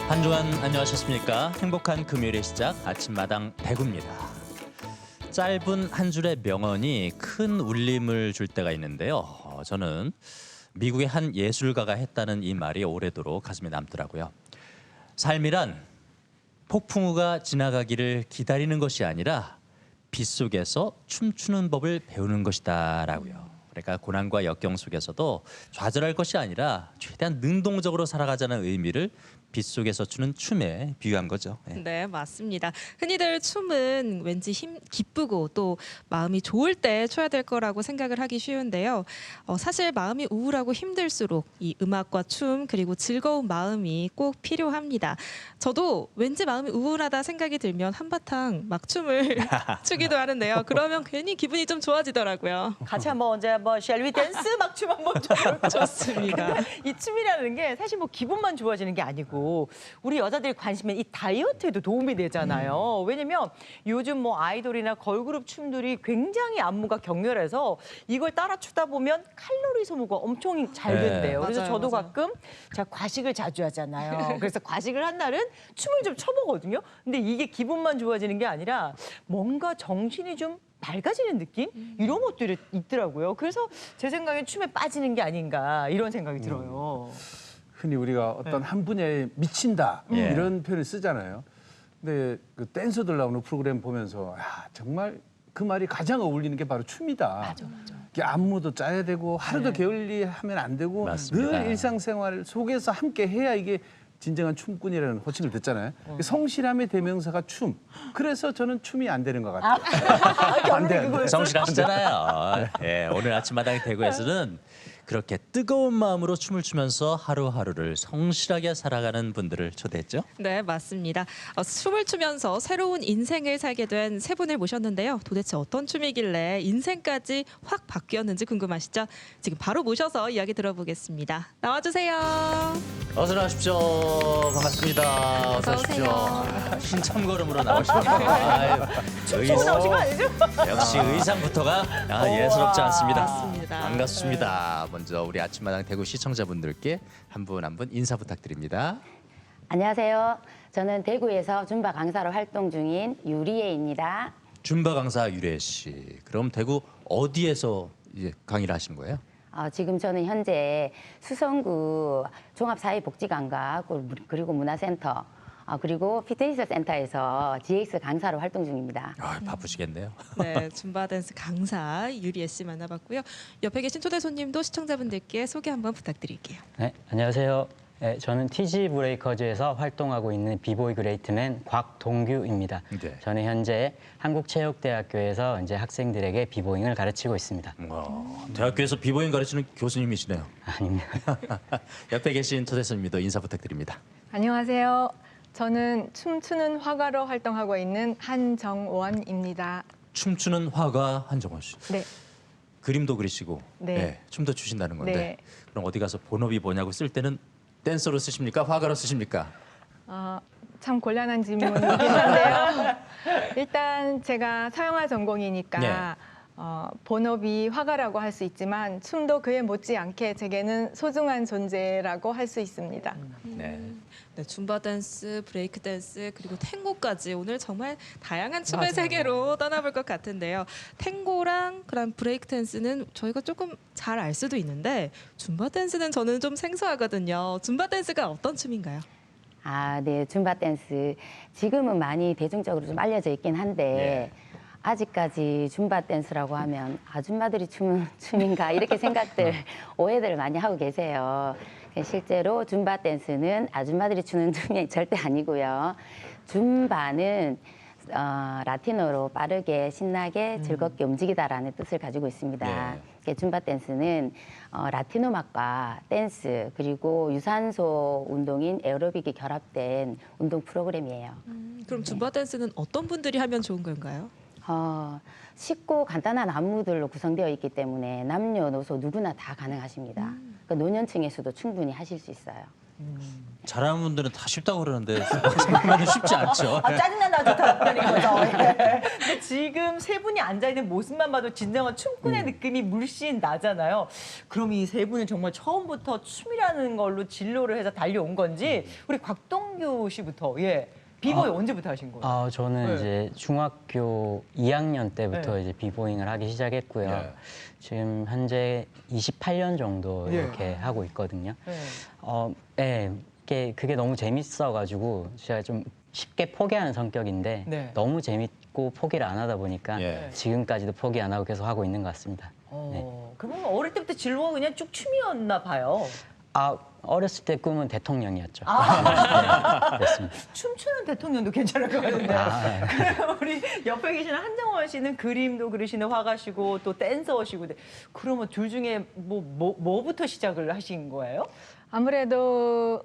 한 주간 안녕하셨습니까? 행복한 금요일의 시작 아침마당 대구입니다. 짧은 한 줄의 명언이 큰 울림을 줄 때가 있는데요. 저는 미국의 한 예술가가 했다는 이 말이 오래도록 가슴에 남더라고요. 삶이란 폭풍우가 지나가기를 기다리는 것이 아니라 빗속에서 춤추는 법을 배우는 것이다라고요. 그러니까 고난과 역경 속에서도 좌절할 것이 아니라 최대한 능동적으로 살아가자는 의미를 빗속에서 추는 춤에 비유한 거죠. 네, 맞습니다. 흔히들 춤은 왠지 기쁘고 또 마음이 좋을 때 춰야 될 거라고 생각을 하기 쉬운데요. 사실 마음이 우울하고 힘들수록 이 음악과 춤 그리고 즐거운 마음이 꼭 필요합니다. 저도 왠지 마음이 우울하다 생각이 들면 한바탕 막 춤을 추기도 하는데요. 그러면 괜히 기분이 좀 좋아지더라고요. 같이 한번 언제 한번 Shall we dance 막 춤 한번 춰볼까요? 좋습니다. 이 춤이라는 게 사실 뭐 기분만 좋아지는 게 아니고 우리 여자들이 관심은 이 다이어트에도 도움이 되잖아요. 왜냐면 요즘 뭐 아이돌이나 걸그룹 춤들이 굉장히 안무가 격렬해서 이걸 따라 추다 보면 칼로리 소모가 엄청 잘 네. 된대요. 그래서 맞아요, 저도 맞아요. 가끔 제가 과식을 자주 하잖아요. 그래서 과식을 한 날은 춤을 좀 춰보거든요. 근데 이게 기분만 좋아지는 게 아니라 뭔가 정신이 좀 밝아지는 느낌? 이런 것들이 있더라고요. 그래서 제 생각엔 춤에 빠지는 게 아닌가 이런 생각이 들어요. 흔히 우리가 어떤 한 분야에 미친다 예. 이런 표현을 쓰잖아요. 근데 그 댄서들 나오는 프로그램 보면서 야, 정말 그 말이 가장 어울리는 게 바로 춤이다. 이게 안무도 짜야 되고 하루도 게을리하면 안 되고 맞습니다. 늘 일상생활 속에서 함께 해야 이게 진정한 춤꾼이라는 호칭을 듣잖아요. 성실함의 대명사가 춤. 그래서 저는 춤이 안 되는 것 같아요. 안 돼, 안 돼. 성실하시잖아요. 예, 오늘 아침마당 대구에서는 그렇게 뜨거운 마음으로 춤을 추면서 하루하루를 성실하게 살아가는 분들을 초대했죠. 네, 맞습니다. 춤을 추면서 새로운 인생을 살게 된 세 분을 모셨는데요. 도대체 어떤 춤이길래 인생까지 확 바뀌었는지 궁금하시죠? 지금 바로 모셔서 이야기 들어보겠습니다. 나와주세요. 어서 나오십시오. 반갑습니다. 어서 오십시오. 오세요. 신참걸음으로 나오십니다. 춤추고 나오신 거 아니죠? 역시 의상부터가 예스럽지 않습니다. 맞습니다. 반갑습니다. 먼저 우리 아침마당 대구 시청자분들께 한 분 한 분 인사 부탁드립니다. 안녕하세요. 저는 대구에서 줌바 강사로 활동 중인 유리에입니다. 줌바 강사 유래 씨. 그럼 대구 어디에서 이제 강의를 하시는 거예요? 지금 저는 현재 수성구 종합사회복지관과 그리고 문화센터 그리고 피트니스 센터에서 GX 강사로 활동 중입니다. 바쁘시겠네요. 네, 줌바 댄스 강사 유리애 씨 만나봤고요. 옆에 계신 초대 손님도 시청자분들께 소개 한번 부탁드릴게요. 네, 안녕하세요. 네, 저는 TG 브레이커즈에서 활동하고 있는 비보이 그레이트맨 곽동규입니다. 네. 저는 현재 한국체육대학교에서 이제 학생들에게 비보잉을 가르치고 있습니다. 대학교에서 비보잉 가르치는 교수님이시네요. 아닙니다. 옆에 계신 초대 손님도 인사 부탁드립니다. 안녕하세요. 저는 춤추는 화가로 활동하고 있는 한정원입니다. 춤추는 화가 한정원 씨. 네. 그림도 그리시고 네. 춤도 추신다는 건데 네. 그럼 어디 가서 본업이 뭐냐고 쓸 때는 댄서로 쓰십니까? 화가로 쓰십니까? 참 곤란한 질문이긴 한데요. 일단 제가 서양화 전공이니까 네. 본업이 화가라고 할 수 있지만 춤도 그에 못지않게 제게는 소중한 존재라고 할 수 있습니다. 네. 네, 줌바 댄스, 브레이크 댄스 그리고 탱고까지 오늘 정말 다양한 춤의 맞아요. 세계로 떠나볼 것 같은데요. 탱고랑 그런 브레이크 댄스는 저희가 조금 잘 알 수도 있는데 줌바 댄스는 저는 좀 생소하거든요. 줌바 댄스가 어떤 춤인가요? 네, 줌바 댄스 지금은 많이 대중적으로 좀 알려져 있긴 한데 아직까지 줌바 댄스라고 하면 아줌마들이 추는 춤인가 이렇게 오해들을 많이 하고 계세요. 실제로 줌바 댄스는 아줌마들이 추는 춤이 절대 아니고요. 줌바는 라틴어로 빠르게 신나게 즐겁게 움직이다라는 뜻을 가지고 있습니다. 줌바 댄스는 라틴 음악과 댄스 그리고 유산소 운동인 에어로빅이 결합된 운동 프로그램이에요. 그럼 줌바 댄스는 어떤 분들이 하면 좋은 건가요? 쉽고 간단한 안무들로 구성되어 있기 때문에 남녀노소 누구나 다 가능하십니다. 그러니까 노년층에서도 충분히 하실 수 있어요. 잘하는 분들은 다 쉽다고 그러는데 생각보다 쉽지 않죠. 아, 짜증난다 좋다는 거죠. 예. 근데 지금 세 분이 앉아 있는 모습만 봐도 진정한 춤꾼의 느낌이 물씬 나잖아요. 그럼 이 세 분은 정말 처음부터 춤이라는 걸로 진로를 해서 달려온 건지 우리 곽동규 씨부터 비보이 언제부터 하신 거예요? 저는 네. 이제 중학교 2학년 때부터 네. 이제 비보잉을 하기 시작했고요. 네. 지금 현재 28년 정도 네. 이렇게 하고 있거든요. 네. 그게 너무 재밌어가지고 제가 좀 쉽게 포기하는 성격인데 네. 너무 재밌고 포기를 안 하다 보니까 예. 지금까지도 포기 안 하고 계속 하고 있는 것 같습니다. 그러면 어릴 때부터 진로가 그냥 쭉 춤이었나 봐요. 어렸을 때 꿈은 대통령이었죠. 아. 네, 그렇습니다. 춤추는 대통령도 괜찮을 것 같은데. 그럼 우리 옆에 계시는 한정원 씨는 그림도 그리시는 화가시고 또 댄서시고. 그러면 둘 중에 뭐부터 시작을 하신 거예요? 아무래도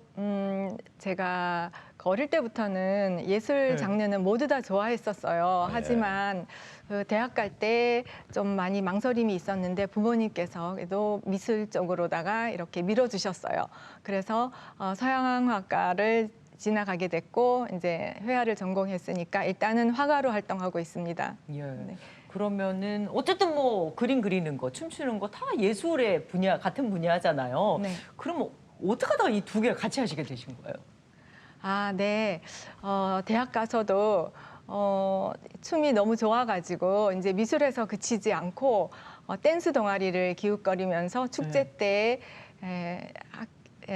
제가 어릴 때부터는 예술 장르는 모두 다 좋아했었어요. 하지만 그 대학 갈 때 좀 많이 망설임이 있었는데 부모님께서 그래도 미술 쪽으로다가 이렇게 밀어주셨어요. 그래서 서양화과를 진학하게 됐고 이제 회화를 전공했으니까 일단은 화가로 활동하고 있습니다. 예. 그러면은 어쨌든 뭐 그림 그리는 거, 춤추는 거 다 예술의 분야 같은 분야잖아요. 네. 그럼 어떻게 하다가 이 두 개를 같이 하시게 되신 거예요? 네. 대학 가서도 춤이 너무 좋아가지고 이제 미술에서 그치지 않고 댄스 동아리를 기웃거리면서 축제 때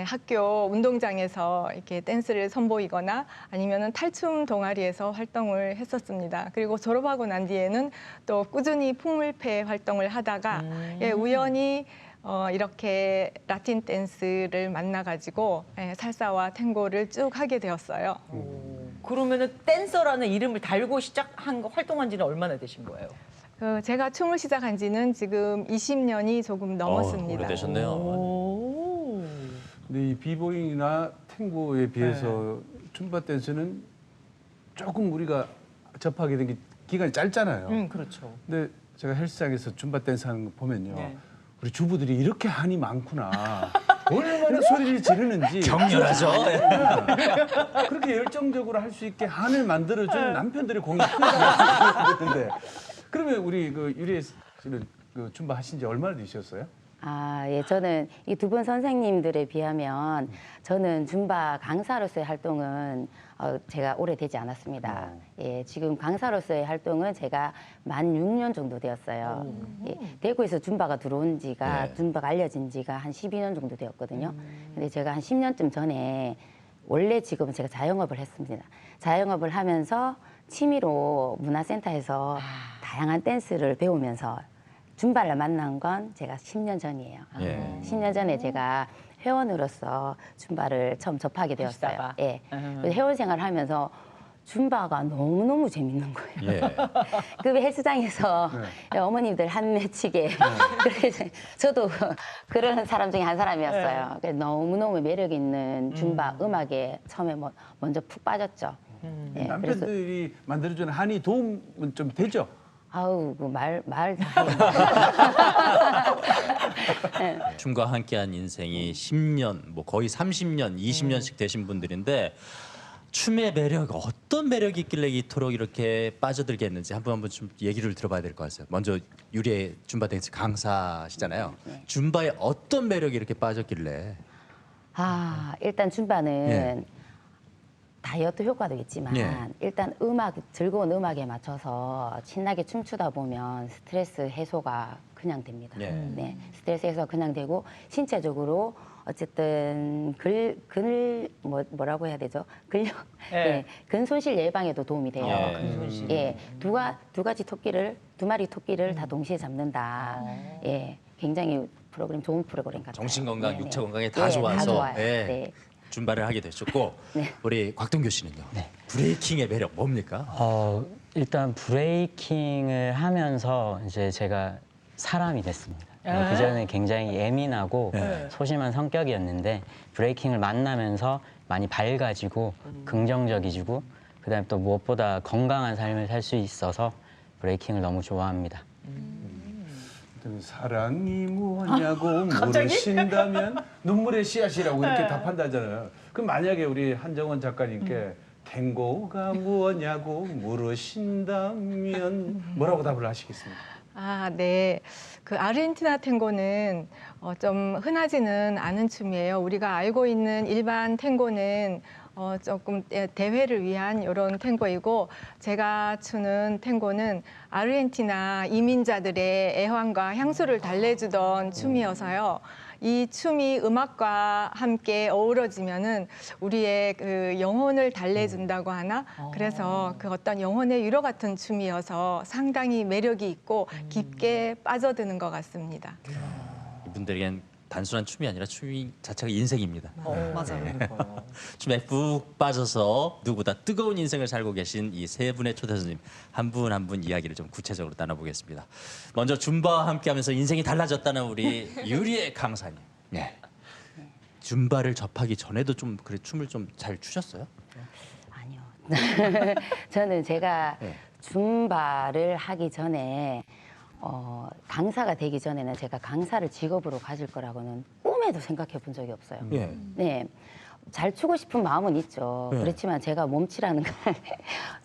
학교 운동장에서 이렇게 댄스를 선보이거나 아니면은 탈춤 동아리에서 활동을 했었습니다. 그리고 졸업하고 난 뒤에는 또 꾸준히 풍물패 활동을 하다가 우연히 이렇게 라틴 댄스를 만나가지고 살사와 탱고를 쭉 하게 되었어요. 그러면은 댄서라는 이름을 달고 시작한 거 활동한 지는 얼마나 되신 거예요? 제가 춤을 시작한 지는 지금 20년이 조금 넘었습니다. 오래되셨네요. 오. 근데 이 비보잉이나 탱고에 비해서 춤바 댄스는 조금 우리가 접하게 된 게 기간이 짧잖아요. 그렇죠. 근데 제가 헬스장에서 줌바 댄스 하는 거 보면요. 네. 우리 주부들이 이렇게 한이 많구나. 얼마나 소리를 지르는지. 격렬하죠. 그렇게 열정적으로 할 수 있게 한을 만들어준 남편들의 공이 크다고 생각했는데. 그러면 우리 그 유리 씨는 그 줌바 하신 지 얼마나 되셨어요? 저는 이 두 분 선생님들에 비하면 저는 줌바 강사로서의 활동은 제가 오래되지 않았습니다. 지금 강사로서의 활동은 제가 만 6년 정도 되었어요. 대구에서 줌바가 들어온 지가, 줌바가 알려진 지가 한 12년 정도 되었거든요. 근데 제가 한 10년쯤 전에 원래 지금은 제가 자영업을 했습니다. 자영업을 하면서 취미로 문화센터에서 다양한 댄스를 배우면서 줌바를 만난 건 제가 10년 전이에요. 10년 전에 제가 회원으로서 줌바를 처음 접하게 되었어요. 하시다가. 그래서 회원 생활을 하면서 줌바가 너무너무 재밌는 거예요. 그 헬스장에서 어머님들 한 맺히게. 그래서 저도 그런 사람 중에 한 사람이었어요. 그래서 너무너무 매력 있는 줌바 음악에 처음에 먼저 푹 빠졌죠. 그래서 남편들이 만들어주는 한이 도움은 좀 되죠? 아우 말 춤과 함께한 인생이 10년, 뭐 거의 30년, 20년씩 되신 분들인데 춤의 매력, 어떤 매력이 있길래 이토록 이렇게 빠져들게 했는지 한번 좀 얘기를 들어봐야 될 것 같아요. 먼저 유리의 줌바 댄스 강사시잖아요. 줌바에 어떤 매력이 이렇게 빠졌길래? 일단 줌바는 다이어트 효과도 있지만 일단 즐거운 음악에 맞춰서 신나게 춤추다 보면 스트레스 해소가 그냥 됩니다. 스트레스 해소가 그냥 되고 신체적으로 어쨌든 뭐라고 해야 되죠? 근손실 예방에도 도움이 돼요. 근손실. 두 마리 토끼를 다 동시에 잡는다. 굉장히 좋은 프로그램 같아요. 정신 건강, 네네. 육체 건강에 다 좋아서 다 좋아요. 네. 줌바를 하게 되셨고 우리 곽동규 씨는요? 브레이킹의 매력 뭡니까? 일단 브레이킹을 하면서 이제 제가 사람이 됐습니다. 그전에 굉장히 예민하고 소심한 성격이었는데 브레이킹을 만나면서 많이 밝아지고 긍정적이지고 그다음에 또 무엇보다 건강한 삶을 살 수 있어서 브레이킹을 너무 좋아합니다. 사랑이 무엇냐고 물으신다면 눈물의 씨앗이라고 이렇게 답한다잖아요. 그럼 만약에 우리 한정원 작가님께 탱고가 무엇냐고 물으신다면 뭐라고 답을 하시겠습니까? 아, 네. 그 아르헨티나 탱고는 좀 흔하지는 않은 춤이에요. 우리가 알고 있는 일반 탱고는 조금 대회를 위한 이런 탱고이고, 제가 추는 탱고는 아르헨티나 이민자들의 애환과 향수를 달래주던 춤이어서요. 이 춤이 음악과 함께 어우러지면은 우리의 그 영혼을 달래준다고 하나? 그래서 그 어떤 영혼의 위로 같은 춤이어서 상당히 매력이 있고 깊게 빠져드는 것 같습니다. 이분들에겐 단순한 춤이 아니라 춤이 자체가 인생입니다. 맞아요. 춤에 푹 빠져서 누구보다 뜨거운 인생을 살고 계신 이 세 분의 초대 손님 한 분 한 분 이야기를 좀 구체적으로 나눠보겠습니다. 먼저 줌바와 함께하면서 인생이 달라졌다는 우리 유리의 강사님. 네. 줌바를 접하기 전에도 좀 그래 춤을 좀 잘 추셨어요? 아니요. 저는 제가 네. 줌바를 하기 전에 강사가 되기 전에는 제가 강사를 직업으로 가질 거라고는 꿈에도 생각해 본 적이 없어요. 예. 네. 잘 추고 싶은 마음은 있죠. 네. 그렇지만 제가 몸치라는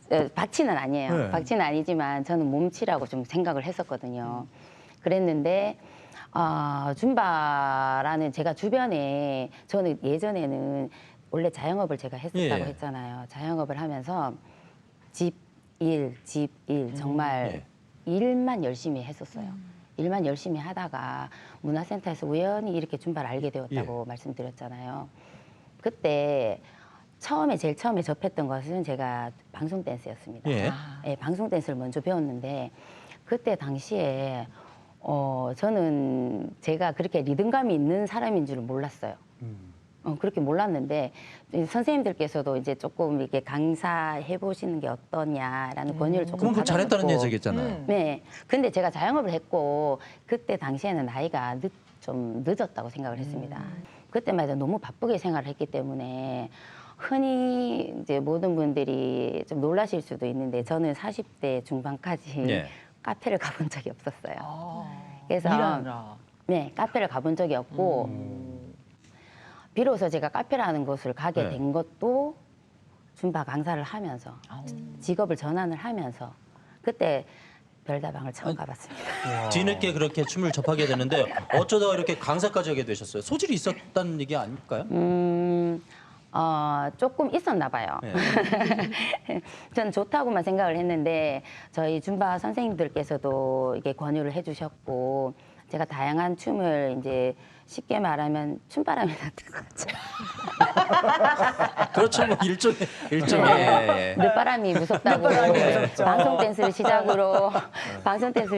걸 박치는 아니에요. 네. 박치는 아니지만 저는 몸치라고 좀 생각을 했었거든요. 그랬는데 줌바라는 제가 주변에 저는 예전에는 원래 자영업을 제가 했었다고 예. 했잖아요. 자영업을 하면서 집 일 정말 예. 일만 열심히 했었어요. 일만 열심히 하다가 문화센터에서 우연히 이렇게 줌바를 알게 되었다고 말씀드렸잖아요. 그때 제일 처음에 접했던 것은 제가 방송 댄스였습니다. 예. 예, 방송 댄스를 먼저 배웠는데 그때 당시에 저는 제가 그렇게 리듬감이 있는 사람인 줄은 몰랐어요. 그렇게 몰랐는데 선생님들께서도 이제 조금 이렇게 강사해 보시는 게 어떠냐라는 권유를 조금 그만큼 잘했다는 받아놓고 얘기잖아요. 네. 근데 제가 자영업을 했고 그때 당시에는 나이가 좀 늦었다고 생각을 했습니다. 그때만 해도 너무 바쁘게 생활을 했기 때문에 흔히 이제 모든 분들이 좀 놀라실 수도 있는데 저는 40대 중반까지 예. 카페를 가본 적이 없었어요. 그래서 일하느라. 네, 카페를 가본 적이 없고 비로소 제가 카페라는 곳을 가게 네. 된 것도 줌바 강사를 하면서 직업을 전환을 하면서 그때 별다방을 처음 가봤습니다. 뒤늦게 그렇게 춤을 접하게 되는데 어쩌다가 이렇게 강사까지 하게 되셨어요? 소질이 있었다는 얘기 아닐까요? 조금 있었나 봐요. 네. 저는 좋다고만 생각을 했는데 저희 줌바 선생님들께서도 이게 권유를 해주셨고 제가 다양한 춤을 이제 쉽게 말하면 춤바람이 났던 거죠. 그렇죠, 뭐 일종의 예. 늦바람이 무섭다고 방송 댄스를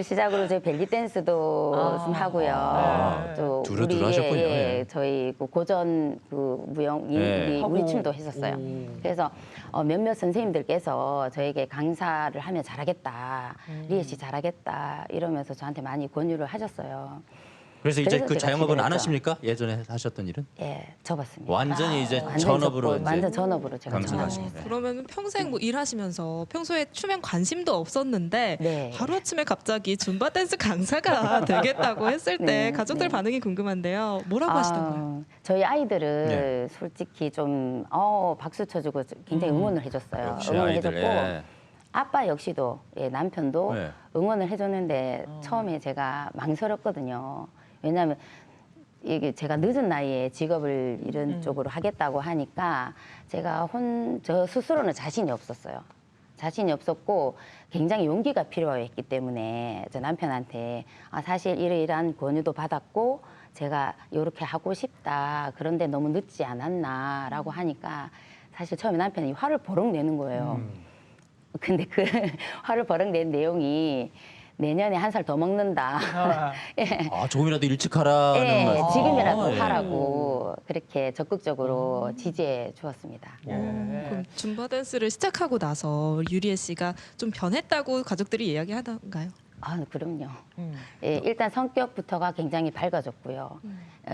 시작으로 저희 벨리 댄스도 좀 하고요. 또 두루두루 하셨군요. 예. 저희 그 고전 그 무용 예. 우리 춤도 했었어요. 그래서 몇몇 선생님들께서 저에게 강사를 하면 잘하겠다, 리에 씨 잘하겠다 이러면서 저한테 많이 권유를 하셨어요. 그래서 이제 그래서 그 제가 자영업은 안 기대했죠. 하십니까? 예전에 하셨던 일은? 예, 접었습니다. 완전히 이제 완전 전업으로 접고, 이제 완전 전업으로 제가 강사가 전업을 하시고. 네. 그러면 평생 뭐 일하시면서 평소에 춤엔 관심도 없었는데 네. 하루아침에 갑자기 줌바 댄스 강사가 되겠다고 했을 때 네, 가족들 네. 반응이 궁금한데요. 뭐라고 하시던가요? 저희 아이들은 네. 솔직히 좀 박수 쳐주고 굉장히 응원을 해줬어요. 역시 응원을 아이들. 해줬고 예. 아빠 역시도 남편도 네. 응원을 해줬는데 처음에 제가 망설였거든요. 왜냐하면 이게 제가 늦은 나이에 직업을 이런 쪽으로 하겠다고 하니까 제가 저 스스로는 자신이 없었어요. 자신이 없었고 굉장히 용기가 필요했기 때문에 저 남편한테 사실 이러이러한 권유도 받았고 제가 이렇게 하고 싶다. 그런데 너무 늦지 않았나라고 하니까 사실 처음에 남편이 화를 버럭 내는 거예요. 근데 그 화를 버럭 낸 내용이 내년에 1살 더 먹는다. 예. 조금이라도 일찍 하라는 예, 말씀. 지금이라도 예. 하라고 그렇게 적극적으로 지지해 주었습니다. 그럼 줌바 댄스를 시작하고 나서 유리애 씨가 좀 변했다고 가족들이 이야기하던가요? 그럼요. 예, 일단 성격부터가 굉장히 밝아졌고요.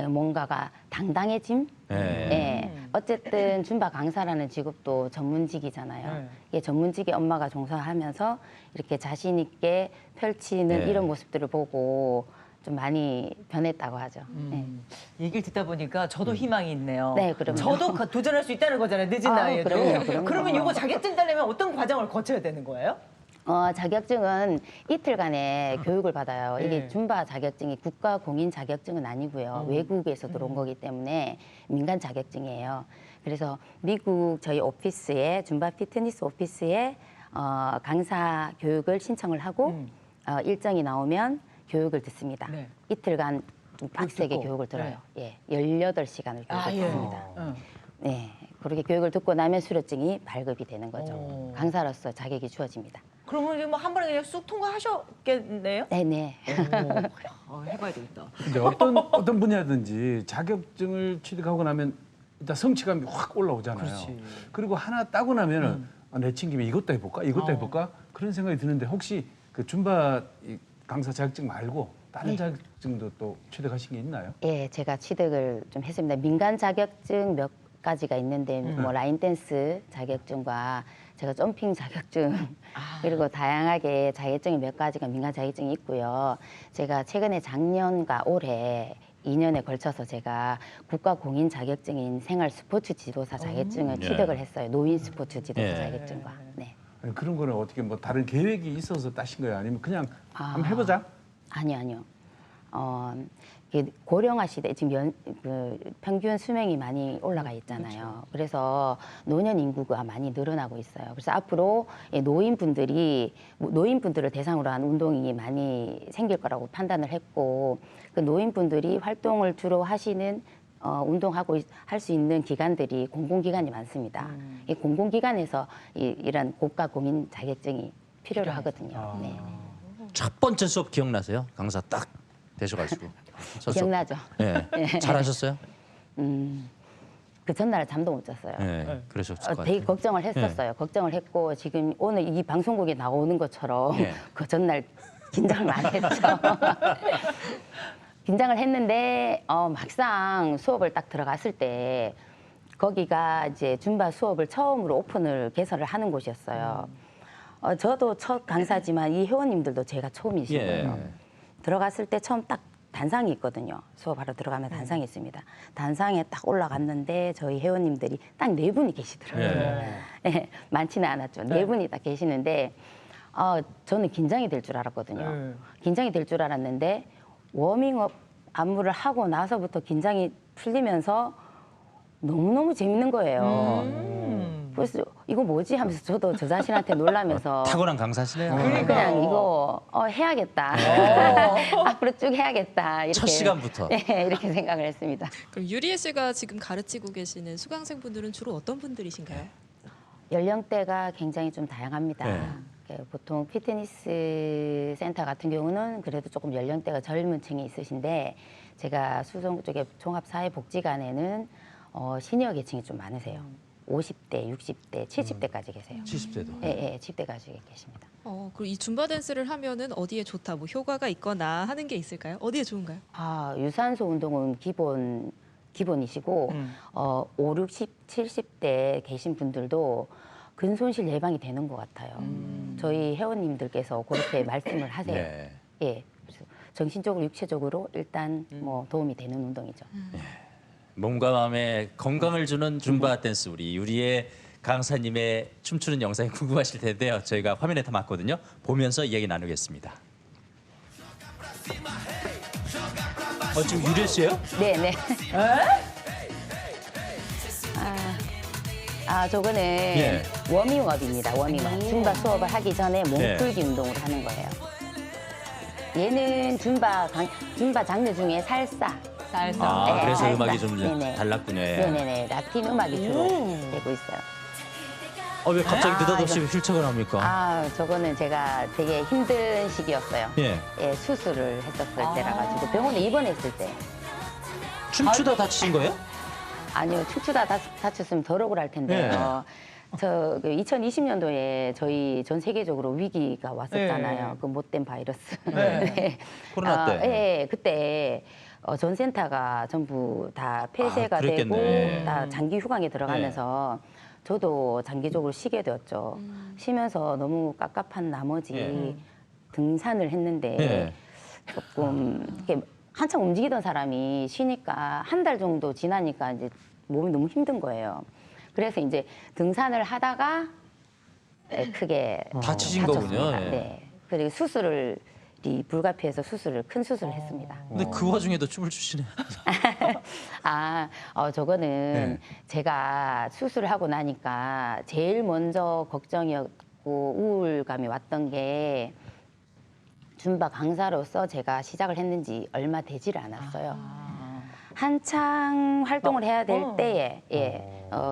뭔가가 당당해짐. 예. 예, 어쨌든 줌바 강사라는 직업도 전문직이잖아요. 예, 전문직에 엄마가 종사하면서 이렇게 자신 있게 펼치는 네. 이런 모습들을 보고 좀 많이 변했다고 하죠. 네. 얘기를 듣다 보니까 저도 희망이 있네요. 네, 그럼요. 저도 도전할 수 있다는 거잖아요. 늦은 나이에도. 그럼요. 그러면 이거 자격증 따려면 어떤 과정을 거쳐야 되는 거예요? 자격증은 이틀간의 교육을 받아요. 네. 이게 줌바 자격증이 국가 공인 자격증은 아니고요. 외국에서 들어온 거기 때문에 민간 자격증이에요. 그래서 미국 저희 오피스에 줌바 피트니스 오피스에 강사 교육을 신청을 하고 일정이 나오면 교육을 듣습니다. 네. 이틀간 좀 빡세게 듣고. 교육을 들어요. 네. 예, 18시간을 교육을 예. 듣습니다. 네, 그렇게 교육을 듣고 나면 수료증이 발급이 되는 거죠. 오. 강사로서 자격이 주어집니다. 그러면 이제 뭐한 번에 그냥 쑥 통과하셨겠네요? 네네. 해봐야 되겠다. 이제 어떤 분야든지 자격증을 취득하고 나면 일단 성취감이 확 올라오잖아요. 그렇지. 그리고 하나 따고 나면은 내친김에 이것도 해볼까, 이것도 해볼까 그런 생각이 드는데 혹시 그 줌바 이 강사 자격증 말고 다른 자격증도 또 취득하신 게 있나요? 예, 제가 취득을 좀 했습니다. 민간 자격증 몇 가지가 있는데 뭐 라인 댄스 자격증과 제가 점핑 자격증 그리고 다양하게 자격증이 몇 가지가 민간 자격증이 있고요. 제가 최근에 작년과 올해 2년에 걸쳐서 제가 국가 공인 자격증인 생활 스포츠 지도사 자격증을 예. 취득을 했어요. 노인 스포츠 지도사 예. 자격증과. 네. 아니, 그런 거는 어떻게 뭐 다른 계획이 있어서 따신 거예요? 아니면 그냥 한번 해보자? 아니요. 이게 고령화 시대 지금 평균 수명이 많이 올라가 있잖아요. 그래서 노년 인구가 많이 늘어나고 있어요. 그래서 앞으로 노인분들을 대상으로 한 운동이 많이 생길 거라고 판단을 했고, 그 노인분들이 활동을 주로 하시는 운동하고 할 수 있는 기관들이 공공기관이 많습니다. 이 공공기관에서 이런 고가 공인 자격증이 필요로 하거든요. 네. 첫 번째 수업 기억나세요? 강사 딱 되셔가지고. 첫 수업. 기억나죠? 예. 잘하셨어요? 그 전날 잠도 못 잤어요. 예. 그러셨을 것 되게 같아요. 걱정을 했었어요. 걱정을 했고 지금 오늘 이 방송국에 나오는 것처럼 예. 그 전날 긴장을 많이 했죠. 긴장을 했는데 막상 수업을 딱 들어갔을 때 거기가 이제 줌바 수업을 처음으로 개설을 하는 곳이었어요. 저도 첫 강사지만 이 회원님들도 제가 처음이신 예. 거예요. 들어갔을 때 처음 딱 단상이 있거든요. 수업하러 들어가면 단상이 있습니다. 단상에 딱 올라갔는데 저희 회원님들이 딱 4분이 계시더라고요. 네, 많지는 않았죠. 4분이 딱 계시는데 저는 긴장이 될 줄 알았거든요. 긴장이 될 줄 알았는데 워밍업 안무를 하고 나서부터 긴장이 풀리면서 너무너무 재밌는 거예요. 그래서 이거 뭐지 하면서 저도 저 자신한테 놀라면서 탁월한 강사시네요. 그냥 이거 해야겠다. 앞으로 쭉 해야겠다. 이렇게 첫 시간부터. 네, 이렇게 생각을 했습니다. 그럼 유리애 씨가 지금 가르치고 계시는 수강생분들은 주로 어떤 분들이신가요? 연령대가 굉장히 좀 다양합니다. 네. 보통 피트니스 센터 같은 경우는 그래도 조금 연령대가 젊은 층이 있으신데 제가 수성 쪽에 종합사회복지관에는 시니어 계층이 좀 많으세요. 50대, 60대, 70대까지 계세요. 70대도. 예, 70대까지 계십니다. 그리고 이 줌바 댄스를 하면은 어디에 좋다, 뭐 효과가 있거나 하는 게 있을까요? 어디에 좋은가요? 유산소 운동은 기본이시고 5, 60, 70대 계신 분들도 근손실 예방이 되는 것 같아요. 저희 회원님들께서 그렇게 말씀을 하세요. 네. 예, 그래서 정신적으로, 육체적으로 일단 뭐 도움이 되는 운동이죠. 몸과 마음에 건강을 주는 줌바 댄스 우리 유리의 강사님의 춤추는 영상이 궁금하실 텐데요. 저희가 화면에 담았거든요. 보면서 이야기 나누겠습니다. 지금 유리애 씨예요? 네. 저거는 예. 워밍업입니다. 워밍업. 줌바 수업을 하기 전에 몸풀기 운동을 하는 거예요. 얘는 줌바 장르 중에 살사. 네, 그래서 살사. 음악이 좀 네네. 달랐군요. 예. 네네네. 라틴 음악이 주로 되고 있어요. 왜 갑자기 느닷없이 휠체어가 나옵니까? 저거는 제가 되게 힘든 시기였어요. 예. 수술을 했었을 때라 가지고 병원에 입원했을 때. 춤추다 다치신 거예요? 아니요, 춤추다 다쳤으면 더 억울할 텐데요. 2020년도에 저희 전 세계적으로 위기가 왔었잖아요. 그 못된 바이러스. 네. 코로나 때. 예, 그때 전 센터가 전부 다 폐쇄가 그랬겠네. 되고 다 장기 휴강에 들어가면서 저도 장기적으로 쉬게 되었죠. 쉬면서 너무 깝깝한 나머지 등산을 했는데 조금 이렇게 한참 움직이던 사람이 쉬니까 한 달 정도 지나니까 이제 몸이 너무 힘든 거예요. 그래서 이제 등산을 하다가 크게 다치신 다쳤습니다. 거군요. 예. 네. 그리고 수술을 불가피해서 큰 수술을 했습니다. 근데 그 와중에도 춤을 추시네. 저거는 네. 제가 수술을 하고 나니까 제일 먼저 걱정이었고 우울감이 왔던 게 줌바 강사로서 제가 시작을 했는지 얼마 되지를 않았어요. 한창 활동을 해야 될 때에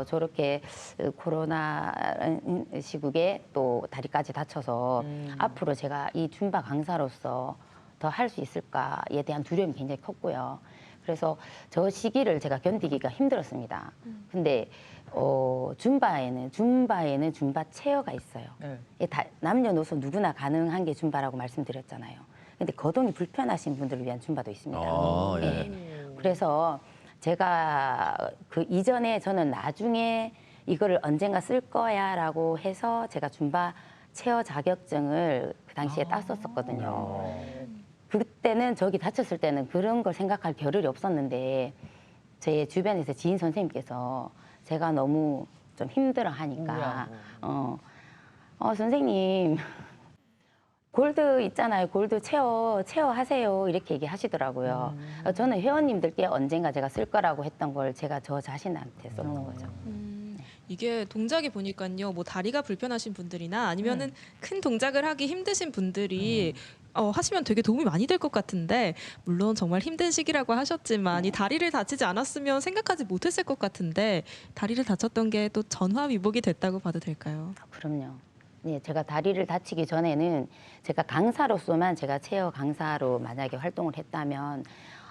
저렇게 코로나 시국에 또 다리까지 다쳐서 앞으로 제가 이 줌바 강사로서 더 할 수 있을까에 대한 두려움이 굉장히 컸고요. 그래서 저 시기를 제가 견디기가 힘들었습니다. 근데 줌바에는 줌바 체어가 있어요. 네. 남녀노소 누구나 가능한 게 줌바라고 말씀드렸잖아요. 근데 거동이 불편하신 분들을 위한 줌바도 있습니다. 아, 예. 예. 그래서 제가 그 이전에 저는 나중에 이거를 언젠가 쓸 거야라고 해서 제가 줌바 체어 자격증을 그 당시에 땄었거든요. 그때는 저기 다쳤을 때는 그런 걸 생각할 겨를이 없었는데 제 주변에서 지인 선생님께서 제가 너무 좀 힘들어 하니까 선생님 골드 있잖아요. 골드 체어 하세요. 이렇게 얘기하시더라고요. 저는 회원님들께 언젠가 제가 쓸 거라고 했던 걸 제가 저 자신한테 써놓은 거죠. 이게 동작이 보니까요, 뭐 다리가 불편하신 분들이나 아니면은 큰 동작을 하기 힘드신 분들이 하시면 되게 도움이 많이 될 것 같은데, 물론 정말 힘든 시기라고 하셨지만 이 다리를 다치지 않았으면 생각하지 못했을 것 같은데 다리를 다쳤던 게 또 전화위복이 됐다고 봐도 될까요? 그럼요. 네, 제가 다리를 다치기 전에는 제가 강사로서만 제가 체어 강사로 만약에 활동을 했다면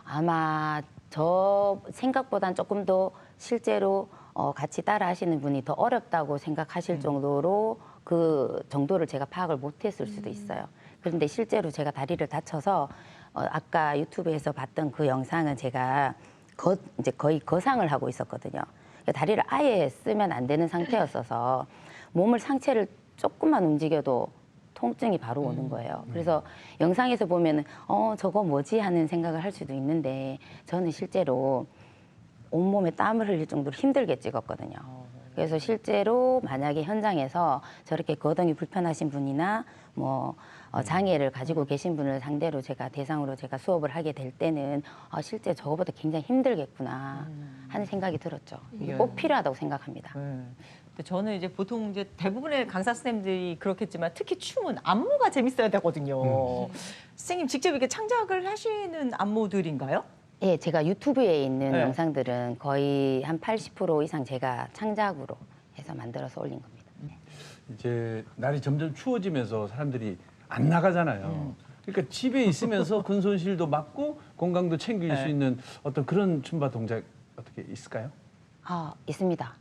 아마 저 생각보단 조금 더 실제로 같이 따라 하시는 분이 더 어렵다고 생각하실 정도로 그 정도를 제가 파악을 못했을 수도 있어요. 그런데 실제로 제가 다리를 다쳐서 아까 유튜브에서 봤던 그 영상은 제가 이제 거의 거상을 하고 있었거든요. 다리를 아예 쓰면 안 되는 상태였어서 몸을 상체를 조금만 움직여도 통증이 바로 오는 거예요. 그래서 영상에서 보면은 저거 뭐지 하는 생각을 할 수도 있는데 저는 실제로 온몸에 땀을 흘릴 정도로 힘들게 찍었거든요. 그래서 실제로 만약에 현장에서 저렇게 거동이 불편하신 분이나 뭐 장애를 가지고 계신 분을 상대로 제가 대상으로 제가 수업을 하게 될 때는 실제 저거보다 굉장히 힘들겠구나 하는 생각이 들었죠. 이게 꼭 필요하다고 생각합니다. 근데 저는 이제 보통 이제 대부분의 강사 선생님들이 그렇겠지만 특히 춤은 안무가 재밌어야 되거든요. 선생님 직접 이렇게 창작을 하시는 안무들인가요? 예, 제가 유튜브에 있는 네. 영상들은 거의 한 80% 이상 제가 창작으로 해서 만들어서 올린 겁니다. 이제 날이 점점 추워지면서 사람들이 안 나가잖아요. 그러니까 집에 있으면서 근손실도 막고 건강도 챙길 수 있는 어떤 그런 춤바 동작 어떻게 있을까요? 있습니다.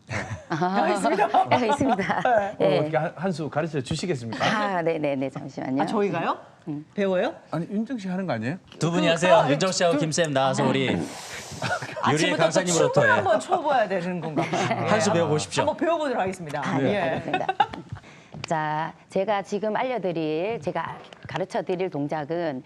있습니다. 네, 있습니다. 예. 어떻게 한 수 가르쳐 주시겠습니까? 네네네, 잠시만요. 저희가요? 배워요? 아니 윤정 씨 하는 거 아니에요? 두 분이 하세요. 윤정 씨하고 김쌤 나와서 우리 유리 아침부터 강사님으로부터 춤을 한번 춰봐야 되는 건가? 한 수 배워보십시오. 한번 배워보도록 하겠습니다. 네, 예. 알겠습니다. 자, 제가 지금 제가 가르쳐 드릴 동작은